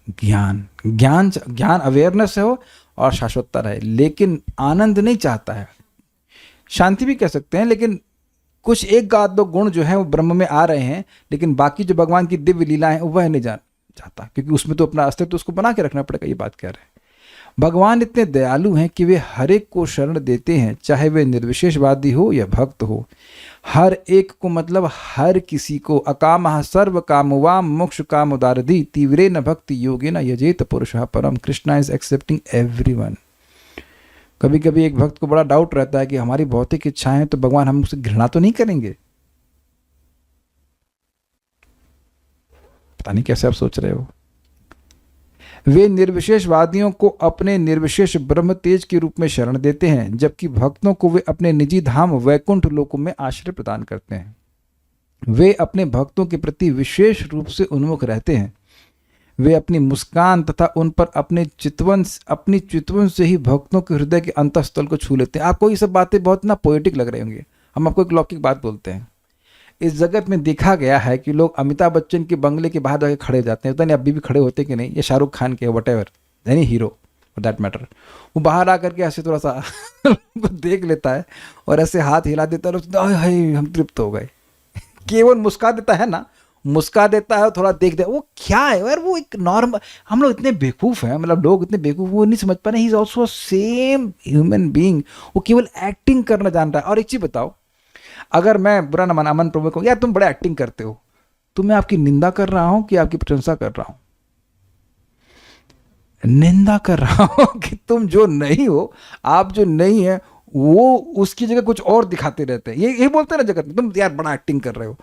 ज्ञान अवेयरनेस हो और शाश्वतता रहे, लेकिन आनंद नहीं चाहता है। शांति भी कह सकते हैं, लेकिन कुछ एक आध दो गुण जो है वो ब्रह्म में आ रहे हैं, लेकिन बाकी जो भगवान की दिव्य लीला है वह नहीं चाहता, क्योंकि उसमें तो अपना अस्तित्व उसको बना के रखना पड़ेगा। ये बात कह रहे हैं। भगवान इतने दयालु हैं कि वे हर एक को शरण देते हैं, चाहे वे निर्विशेषवादी हो या भक्त हो। हर एक को मतलब हर किसी को। अकामः सर्व कामवाम मोक्ष काम उदारधि तीव्रे न भक्ति योगे न यजेत पुरुषः परम। Krishna is accepting everyone. कभी कभी एक भक्त को बड़ा डाउट रहता है कि हमारी भौतिक इच्छाएं तो भगवान हमसे घृणा तो नहीं करेंगे? पता नहीं कैसे आप सोच रहे हो। वे निर्विशेषवादियों को अपने निर्विशेष ब्रह्म तेज के रूप में शरण देते हैं, जबकि भक्तों को वे अपने निजी धाम वैकुंठ लोकों में आश्रय प्रदान करते हैं। वे अपने भक्तों के प्रति विशेष रूप से उन्मुख रहते हैं। वे अपनी मुस्कान तथा उन पर अपनी चितवन से ही भक्तों के हृदय के अंतःस्थल को छू लेते हैं। आपको ये सब बातें बहुत ना पोएटिक लग रही होंगी। हम आपको एक लौकिक बात बोलते हैं। इस जगत में देखा गया है कि लोग अमिताभ बच्चन के बंगले के बाहर जाके खड़े हो जाते हैं। पता नहीं अभी भी खड़े होते कि नहीं, ये शाहरुख खान के what ever any hero for that matter, वो बाहर आकर के ऐसे थोड़ा सा को देख लेता है और ऐसे हाथ हिला देता है, हम तृप्त हो गए। केवल मुस्का देता है ना, मुस्का देता है, थोड़ा देख दे, वो क्या है यार, वो एक नॉर्मल। हम लोग इतने बेवकूफ़ हैं, मतलब लोग इतने बेवकूफ़, वो नहीं समझ पा रहे he is also same human being. वो केवल एक्टिंग करना जान रहा है। और एक चीज़ बताओ, अगर मैं बुरा न माना, अमन प्रभु को, यार तुम बड़े एक्टिंग करते हो, तो मैं आपकी निंदा कर रहा हूं कि आपकी प्रशंसा कर रहा हूं? निंदा कर रहा हूं कि तुम जो नहीं हो, आप जो नहीं है, वो उसकी जगह कुछ और दिखाते रहते हैं। ये बोलते हैं ना जगत में, तुम यार बड़ा एक्टिंग कर रहे हो।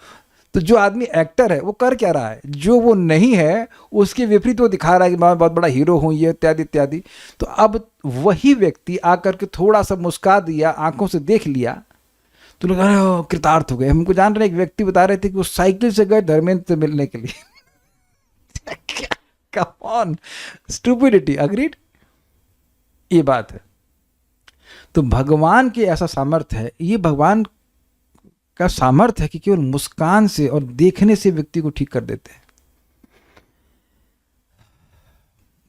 तो जो आदमी एक्टर है वो कर क्या रहा है? जो वो नहीं है उसके विपरीत वो दिखा रहा है कि मैं बहुत बड़ा हीरो हूँ, ये इत्यादि इत्यादि। तो अब वही व्यक्ति आकर के थोड़ा सा मुस्का दिया, आंखों से देख लिया, तो लोग अरे कृतार्थ हो गए। हमको जान रहे एक व्यक्ति बता रहे थे कि वो साइकिल से गए धर्मेंद्र से मिलने के लिए। Come on, stupidity. अग्रीड? ये बात है। तो भगवान के ऐसा सामर्थ्य है, ये भगवान का सामर्थ्य है कि केवल मुस्कान से और देखने से व्यक्ति को ठीक कर देते हैं।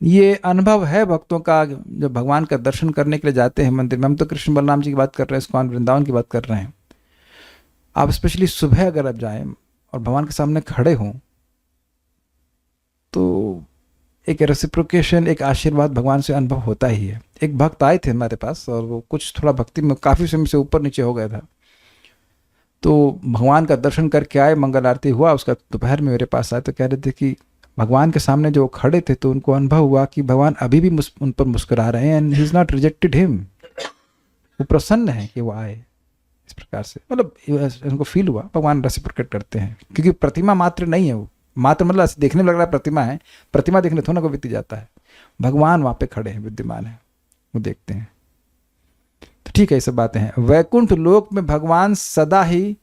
ये अनुभव है भक्तों का जब भगवान का दर्शन करने के लिए जाते हैं मंदिर में। हम तो कृष्ण बलराम जी की बात कर रहे हैं, इस्कॉन वृंदावन की बात कर रहे हैं। आप स्पेशली सुबह अगर आप जाएं और भगवान के सामने खड़े हों तो एक रेसिप्रोकेशन, एक आशीर्वाद भगवान से अनुभव होता ही है। एक भक्त आए थे हमारे पास और वो कुछ थोड़ा भक्ति में काफ़ी समय से ऊपर नीचे हो गया था, तो भगवान का दर्शन करके आए, मंगल आरती हुआ, उसका दोपहर में मेरे पास आए तो कह रहे थे कि भगवान के सामने जो खड़े थे तो उनको अनुभव हुआ कि भगवान अभी भी उन पर मुस्कुरा रहे हैं, and he is not rejected him. वो प्रसन्न है कि वो आए इस प्रकार से, मतलब उनको फील हुआ भगवान रेसिप्रोकेट करते हैं। क्योंकि प्रतिमा मात्र नहीं है, वो मात्र मतलब ऐसे देखने में लग रहा है प्रतिमा है, प्रतिमा देखने थोड़ा कोई व्यक्ति जाता है। भगवान वहाँ पे खड़े हैं, विद्यमान है, वो देखते हैं। तो ठीक है, ये सब बातें हैं। वैकुंठ लोक में भगवान सदा ही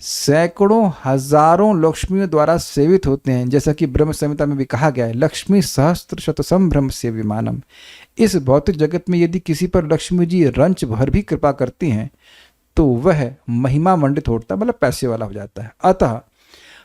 सैकड़ों हजारों लक्ष्मियों द्वारा सेवित होते हैं, जैसा कि ब्रह्म संहिता में भी कहा गया है, लक्ष्मी सहस्त्र शतसम ब्रह्म से विमानम। इस भौतिक जगत में यदि किसी पर लक्ष्मी जी रंच भर भी कृपा करती हैं तो वह महिमा मंडित होता है, मतलब पैसे वाला हो जाता है। अतः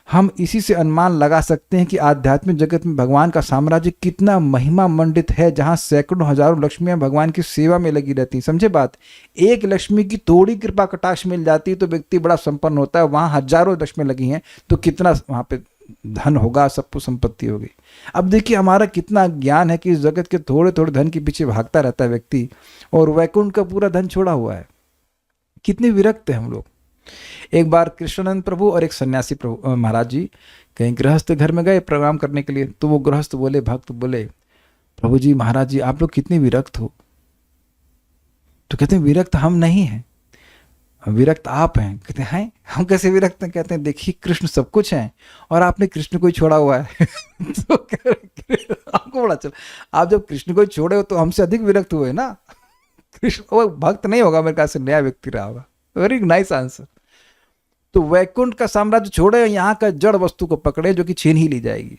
हम इसी से अनुमान लगा सकते हैं कि आध्यात्मिक जगत में भगवान का साम्राज्य कितना महिमा मंडित है, जहां सैकड़ों हजारों लक्ष्मियां भगवान की सेवा में लगी रहती हैं। समझे बात? एक लक्ष्मी की थोड़ी कृपा कटाक्ष मिल जाती है तो व्यक्ति बड़ा संपन्न होता है, वहां हजारों लक्ष्मियां लगी हैं तो कितना वहां पे धन होगा, सबको संपत्ति होगी। अब देखिए हमारा कितना ज्ञान है कि इस जगत के थोड़े थोड़े धन के पीछे भागता रहता है व्यक्ति, और वैकुंठ का पूरा धन छोड़ा हुआ है। कितने विरक्त हैं हम लोग। एक बार कृष्णानंद प्रभु और एक सन्यासी प्रभु महाराज जी कहीं गृहस्थ घर में गए प्रोग्राम करने के लिए, तो वो गृहस्थ बोले, भक्त बोले, प्रभु जी महाराज जी आप लोग कितने विरक्त हो। तो कहते हैं विरक्त हम नहीं हैं, विरक्त आप हैं। कहते हैं हम कैसे विरक्त हैं? कहते हैं देखिए कृष्ण सब कुछ है और आपने कृष्ण को ही छोड़ा हुआ है। तो कह रहे आपको बड़ा चल, आप जब कृष्ण को ही छोड़े हो तो हमसे अधिक विरक्त हुए ना। कृष्ण वो भक्त नहीं होगा, मेरे ख्याल से नया व्यक्ति रहा होगा। Very nice answer. तो वैकुंठ का साम्राज्य छोड़े, यहां का जड़ वस्तु को पकड़े जो कि छीन ही ली जाएगी।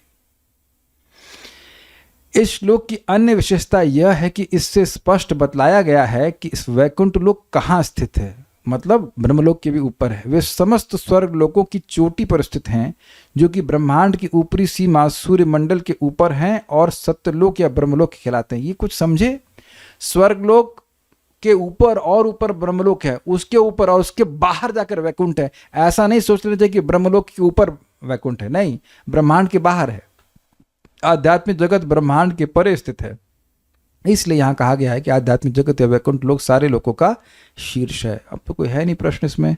इस श्लोक की अन्य विशेषता यह है कि इससे स्पष्ट बतलाया गया है कि इस वैकुंठ लोक कहां स्थित है, मतलब ब्रह्मलोक के भी ऊपर है। वे समस्त स्वर्ग लोकों की चोटी पर स्थित हैं, जो कि ब्रह्मांड की ऊपरी सीमा सूर्य मंडल के ऊपर हैं और सत्यलोक या ब्रह्मलोक कहलाते हैं। ये कुछ समझे? स्वर्गलोक के ऊपर और ऊपर ब्रह्मलोक है, उसके ऊपर और उसके बाहर जाकर वैकुंठ है। ऐसा नहीं सोच लेना चाहिए कि ब्रह्मलोक के ऊपर वैकुंठ है, नहीं, ब्रह्मांड के बाहर है। आध्यात्मिक जगत ब्रह्मांड के परे स्थित है, इसलिए यहां कहा गया है कि आध्यात्मिक जगत या वैकुंठ लोक सारे लोकों का शीर्ष है। अब तो कोई है नहीं प्रश्न इसमें।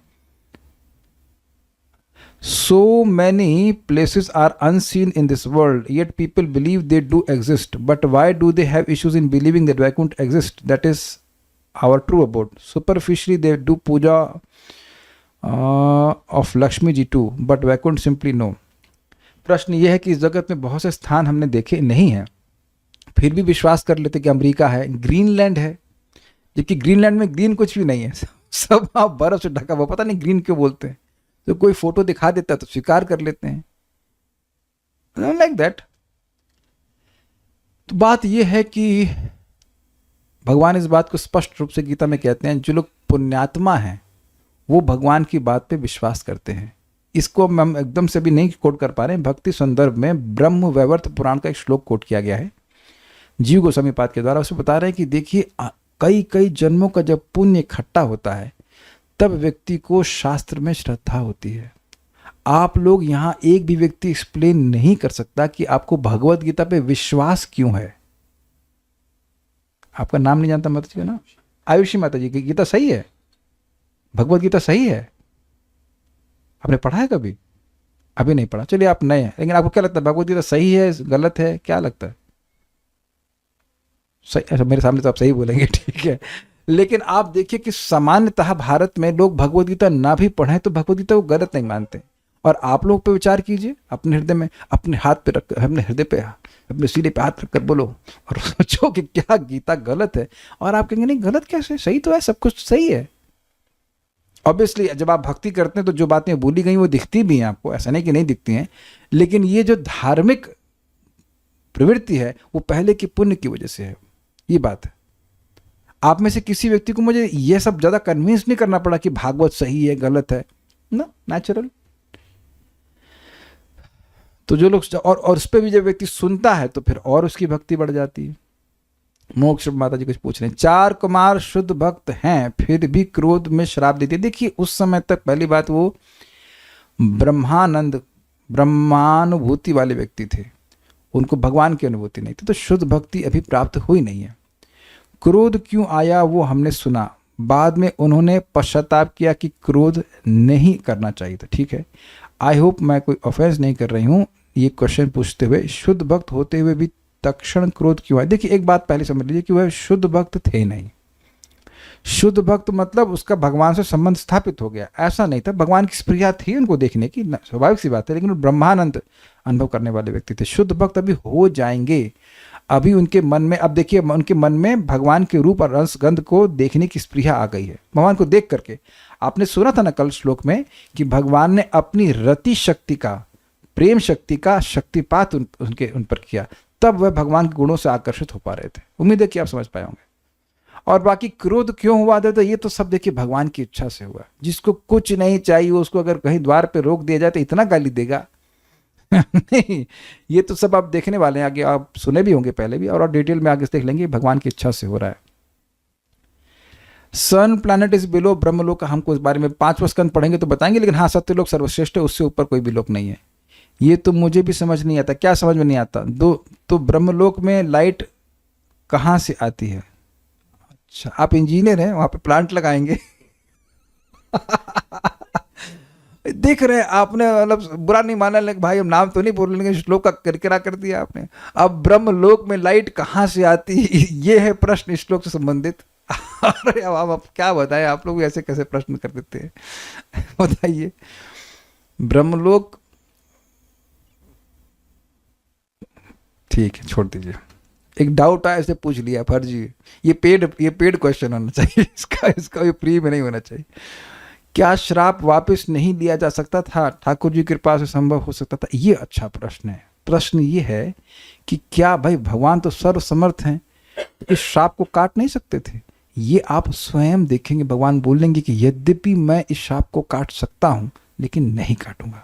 So many places are unseen in this world, yet people believe they do exist. But why do they have issues in believing that Vaikuntha exists? That is our true abode. Superficially, they do puja of Lakshmi ji too, but Vaikuntha simply no. प्रश्न यह है कि इस जगत में बहुत से स्थान हमने देखे नहीं हैं, फिर भी विश्वास कर लेते कि अमेरिका है, ग्रीनलैंड है, जबकि ग्रीनलैंड में ग्रीन कुछ भी नहीं है, सब आप बर्फ से ढका हुआ, पता नहीं ग्रीन क्यों बोलते हैं। तो कोई फोटो दिखा देता है तो स्वीकार कर लेते हैं, लाइक दैट। तो बात यह है कि भगवान इस बात को स्पष्ट रूप से गीता में कहते हैं, जो लोग पुण्यात्मा हैं वो भगवान की बात पे विश्वास करते हैं। इसको हम एकदम से भी नहीं कोट कर पा रहे हैं, भक्ति संदर्भ में ब्रह्म वैवर्त पुराण का एक श्लोक कोट किया गया है जीव गोस्वामी पाद के द्वारा। उसे बता रहे हैं कि देखिए कई कई जन्मों का जब पुण्य इकट्ठा होता है तब व्यक्ति को शास्त्र में श्रद्धा होती है। आप लोग यहाँ एक भी व्यक्ति एक्सप्लेन नहीं कर सकता कि आपको भगवत गीता पे विश्वास क्यों है। आपका नाम नहीं जानता माता जी का ना, आयुषी माता जी की गीता सही है, भगवत गीता सही है। आपने पढ़ा है कभी? अभी नहीं पढ़ा, चलिए आप नए हैं, लेकिन आपको क्या लगता है भगवत गीता सही है गलत है, क्या लगता है? सही। अच्छा मेरे सामने तो आप सही बोलेंगे, ठीक है। लेकिन आप देखिए कि सामान्यतः भारत में लोग भगवत गीता ना भी पढ़ें तो भगवत गीता को गलत नहीं मानते। और आप लोग पे विचार कीजिए, अपने हृदय में अपने हाथ पे रख, अपने हृदय पे अपने सीने पे हाथ रखकर बोलो और सोचो कि क्या गीता गलत है, और आप कहेंगे नहीं गलत कैसे, सही तो है, सब कुछ सही है। ऑब्वियसली जब आप भक्ति करते हैं तो जो बातें बोली गई वो दिखती भी हैं आपको, ऐसा नहीं कि नहीं दिखती हैं, लेकिन ये जो धार्मिक प्रवृत्ति है वो पहले के पुण्य की वजह से है। ये बात है। आप में से किसी व्यक्ति को मुझे ये सब ज़्यादा कन्विंस नहीं करना पड़ा कि भागवत सही है गलत है ना, नेचुरल। तो जो लोग और उस पर भी जब व्यक्ति सुनता है तो फिर और उसकी भक्ति बढ़ जाती है। मोक्ष माता जी कुछ पूछ रहे हैं, 4 कुमार शुद्ध भक्त हैं फिर भी क्रोध में शराब देते। देखिए उस समय तक पहली बात वो ब्रह्मानुभूति वाले व्यक्ति थे, उनको भगवान की अनुभूति नहीं थी, तो शुद्ध भक्ति अभी प्राप्त हुई नहीं है। क्रोध क्यों आया वो हमने सुना, बाद में उन्होंने पश्चाताप किया कि क्रोध नहीं करना चाहिए था। ठीक है, आई होप मैं कोई ऑफेंस नहीं कर रही हूँ ये क्वेश्चन पूछते हुए। शुद्ध भक्त होते हुए भी तत्क्षण क्रोध क्यों आया? देखिए एक बात पहले समझ लीजिए कि वह शुद्ध भक्त थे नहीं। शुद्ध भक्त मतलब उसका भगवान से संबंध स्थापित हो गया, ऐसा नहीं था। भगवान की स्प्रिया थी उनको देखने की, स्वाभाविक सी बात है, लेकिन वो ब्रह्मानंद अनुभव करने वाले व्यक्ति थे। शुद्ध भक्त अभी हो जाएंगे। अभी उनके मन में, अब देखिए उनके मन में भगवान के रूप और रस गंध को देखने की स्पृहा आ गई है भगवान को देख करके। आपने सुना था ना कल श्लोक में कि भगवान ने अपनी रति शक्ति का, प्रेम शक्ति का शक्तिपात उन पर किया, तब वह भगवान के गुणों से आकर्षित हो पा रहे थे। उम्मीद है कि आप समझ पाए होंगे। और बाकी क्रोध क्यों हुआ था, तो ये तो सब देखिए भगवान की इच्छा से हुआ। जिसको कुछ नहीं चाहिए उसको अगर कहीं द्वार पे रोक दिया जाए तो इतना गाली देगा नहीं, ये तो सब आप देखने वाले हैं आगे, आप सुने भी होंगे पहले भी, और डिटेल में आगे देख लेंगे। भगवान की इच्छा से हो रहा है। सन प्लैनेट इज बिलो ब्रह्मलोक, हमको इस बारे में 5वां स्कंद पढ़ेंगे तो बताएंगे, लेकिन हाँ सत्यलोक सर्वश्रेष्ठ है, उससे ऊपर कोई भी लोक नहीं है। ये तो मुझे भी समझ नहीं आता। क्या समझ में नहीं आता? तो ब्रह्मलोक में लाइट कहाँ से आती है? अच्छा, आप इंजीनियर हैं, वहां पे प्लांट लगाएंगे देख रहे हैं आपने, मतलब बुरा नहीं माना, लेकिन भाई हम नाम तो नहीं बोल लेंगे, श्लोक का किरकिरा कर दिया आपने। अब ब्रह्मलोक में लाइट कहाँ से आती है, ये है प्रश्न इस श्लोक से संबंधित। अरे अब आप क्या बताएं, आप लोग ऐसे कैसे प्रश्न कर देते हैं बताइए। ब्रह्मलोक, ठीक है छोड़ दीजिए, एक डाउट आया इसे पूछ लिया फर्जी। ये पेड क्वेश्चन होना चाहिए इसका ये फ्री में नहीं होना चाहिए। क्या श्राप वापस नहीं लिया जा सकता था? ठाकुर जी की कृपा से संभव हो सकता था? ये अच्छा प्रश्न है। प्रश्न ये है कि क्या भाई भगवान तो सर्वसमर्थ हैं, इस श्राप को काट नहीं सकते थे? ये आप स्वयं देखेंगे, भगवान बोलेंगे कि यद्यपि मैं इस श्राप को काट सकता हूं लेकिन नहीं काटूंगा।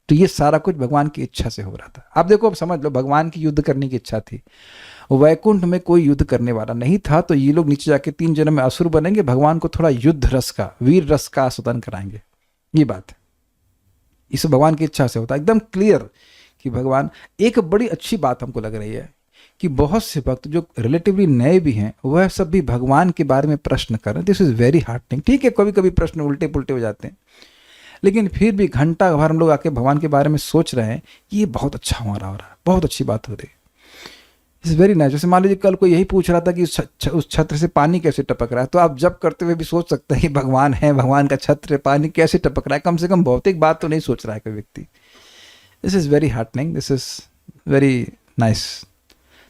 तो ये सारा कुछ भगवान की इच्छा से हो रहा था। आप देखो, अब समझ लो, भगवान की युद्ध करने की इच्छा थी, वैकुंठ में कोई युद्ध करने वाला नहीं था, तो ये लोग नीचे जाके 3 जन्म में असुर बनेंगे, भगवान को थोड़ा युद्ध रस का, वीर रस का आस्वादन कराएंगे। ये बात है, इस भगवान की इच्छा से होता है, एकदम क्लियर कि भगवान। एक बड़ी अच्छी बात हमको लग रही है कि बहुत से भक्त जो रिलेटिवली नए भी हैं वह सब भी भगवान के बारे में प्रश्न कर रहे हैं। This is very heartening. ठीक है, कभी कभी प्रश्न उल्टे पुल्टे हो जाते हैं, लेकिन फिर भी घंटा भर हम लोग आके भगवान के बारे में सोच रहे हैं कि ये बहुत अच्छा हो रहा है, बहुत अच्छी बात हो रही है। It's very nice. जैसे मान लीजिए कल कोई यही पूछ रहा था कि उस छत्र से पानी कैसे टपक रहा है, तो आप जब करते हुए भी सोच सकते हैं कि भगवान है, भगवान का छत्र, पानी कैसे टपक रहा है। कम से कम भौतिक बात तो नहीं सोच रहा है कोई व्यक्ति। This is very heartening, this is very nice.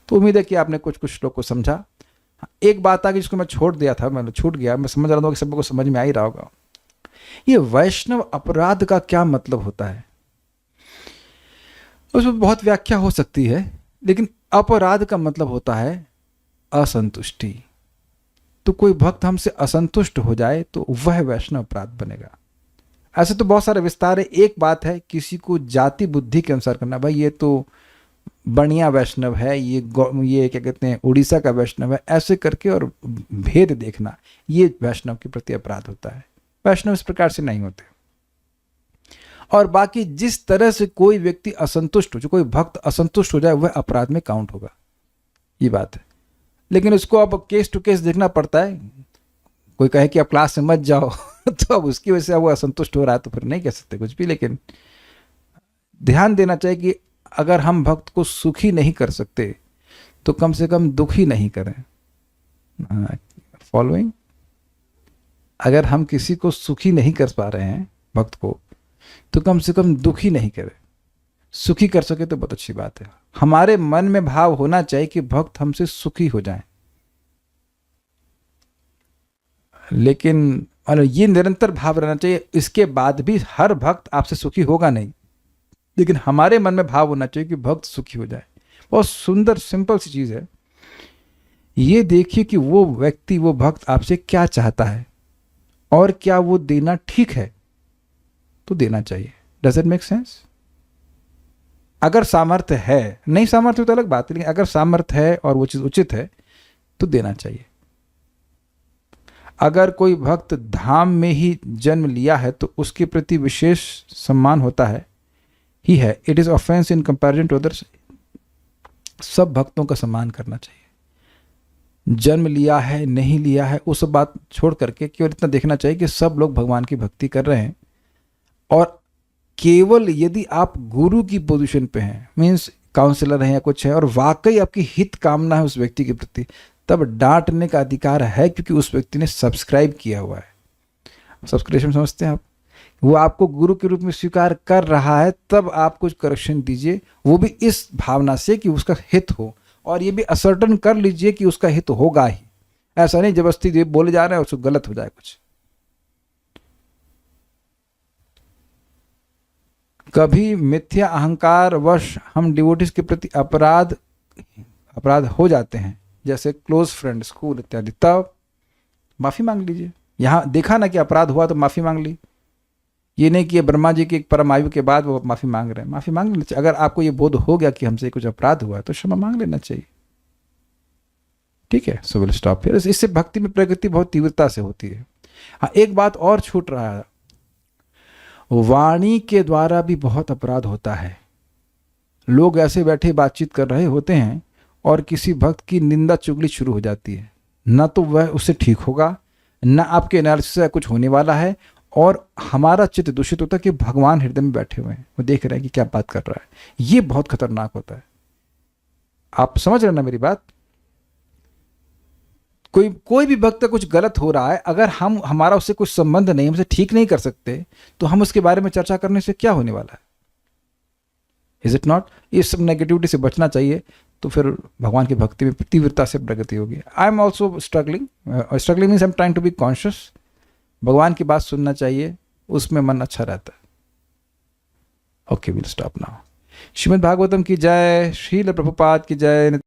तो उम्मीद है कि आपने कुछ कुछ श्लोक को समझा। एक बात आ गई जिसको मैं छोड़ दिया था, मैं छूट गया, मैं समझ रहा था कि सबको समझ में आ ही रहा होगा। ये वैष्णव अपराध का क्या मतलब होता है? उसमें बहुत व्याख्या हो सकती है, लेकिन अपराध का मतलब होता है असंतुष्टि। तो कोई भक्त हमसे असंतुष्ट हो जाए तो वह वैष्णव अपराध बनेगा। ऐसे तो बहुत सारे विस्तार है। एक बात है किसी को जाति बुद्धि के अनुसार करना, भाई ये तो बढ़िया वैष्णव है, ये क्या कहते हैं उड़ीसा का वैष्णव है, ऐसे करके और भेद देखना, ये वैष्णव के प्रति अपराध होता है। वैष्णव इस प्रकार से नहीं होते। और बाकी जिस तरह से कोई व्यक्ति असंतुष्ट हो, जो कोई भक्त असंतुष्ट हो जाए, वह अपराध में काउंट होगा, ये बात है। लेकिन इसको अब केस टू केस देखना पड़ता है। कोई कहे कि आप क्लास में मत जाओ तो अब उसकी वजह से वो असंतुष्ट हो रहा है तो फिर नहीं कह सकते कुछ भी। लेकिन ध्यान देना चाहिए कि अगर हम भक्त को सुखी नहीं कर सकते तो कम से कम दुखी नहीं करें। फॉलोइंग, अगर हम किसी को सुखी नहीं कर पा रहे हैं भक्त को, तो कम से कम दुखी नहीं करें। सुखी कर सके तो बहुत अच्छी बात है। हमारे मन में भाव होना चाहिए कि भक्त हमसे सुखी हो जाएं, लेकिन ये निरंतर भाव रहना चाहिए। इसके बाद भी हर भक्त आपसे सुखी होगा नहीं, लेकिन हमारे मन में भाव होना चाहिए कि भक्त सुखी हो जाए। बहुत सुंदर सिंपल सी चीज है। ये देखिए कि वो व्यक्ति, वो भक्त आपसे क्या चाहता है और क्या वो देना ठीक है तो देना चाहिए। Does it make sense? अगर सामर्थ्य है, नहीं सामर्थ्य तो अलग बात है, लेकिन अगर सामर्थ्य है और वो चीज उचित है तो देना चाहिए। अगर कोई भक्त धाम में ही जन्म लिया है तो उसके प्रति विशेष सम्मान होता है ही है। It is offence in comparison to others. सब भक्तों का सम्मान करना चाहिए। जन्म लिया है नहीं लिया है उस बात छोड़ करके केवल इतना देखना चाहिए कि सब लोग भगवान की भक्ति कर रहे हैं। और केवल यदि आप गुरु की पोजीशन पे हैं, मीन्स काउंसलर हैं या कुछ है, और वाकई आपकी हित कामना है उस व्यक्ति के प्रति, तब डांटने का अधिकार है, क्योंकि उस व्यक्ति ने सब्सक्राइब किया हुआ है। सब्सक्रिप्शन समझते हैं आप? वो आपको गुरु के रूप में स्वीकार कर रहा है, तब आप कुछ करेक्शन दीजिए, वो भी इस भावना से कि उसका हित हो, और ये भी असर्टन कर लीजिए कि उसका हित होगा ही। ऐसा नहीं जबरदस्ती जो बोले जा रहे हैं उसको गलत हो जाए कुछ। कभी मिथ्या अहंकार वश हम डिवोटीज के प्रति अपराध हो जाते हैं, जैसे क्लोज फ्रेंड, स्कूल इत्यादि, तब माफी मांग लीजिए। यहाँ देखा ना कि अपराध हुआ तो माफी मांग ली। ये नहीं कि ये ब्रह्मा जी की एक परम आयु के बाद वो माफी मांग रहे हैं, माफी मांग लेना चाहिए। अगर आपको ये बोध हो गया कि हमसे कुछ अपराध हुआ है तो क्षमा मांग लेना चाहिए, ठीक है। So will stop here. इससे भक्ति में प्रगति बहुत तीव्रता से होती है। हाँ, एक बात और छूट रहा है, वाणी के द्वारा भी बहुत अपराध होता है। लोग ऐसे बैठे बातचीत कर रहे होते हैं और किसी भक्त की निंदा चुगली शुरू हो जाती है, ना तो वह उससे ठीक होगा, ना आपके एनालिसिस से कुछ होने वाला है, और हमारा चित्त दूषित होता है कि भगवान हृदय में बैठे हुए हैं, वो देख रहे हैं कि क्या बात कर रहा है। ये बहुत खतरनाक होता है। आप समझ रहे ना मेरी बात? कोई भी भक्त कुछ गलत हो रहा है, अगर हमारा उससे कुछ संबंध नहीं, हमसे ठीक नहीं कर सकते, तो हम उसके बारे में चर्चा करने से क्या होने वाला है? Is it not? इस सब नेगेटिविटी से बचना चाहिए, तो फिर भगवान की भक्ति में तीव्रता से प्रगति होगी। I am also struggling means I am trying to be conscious. भगवान की बात सुनना चाहिए, उसमें मन अच्छा रहता है। Okay, will stop now. Shrimad Bhagavatam की जय, श्रील प्रभुपाद की जय।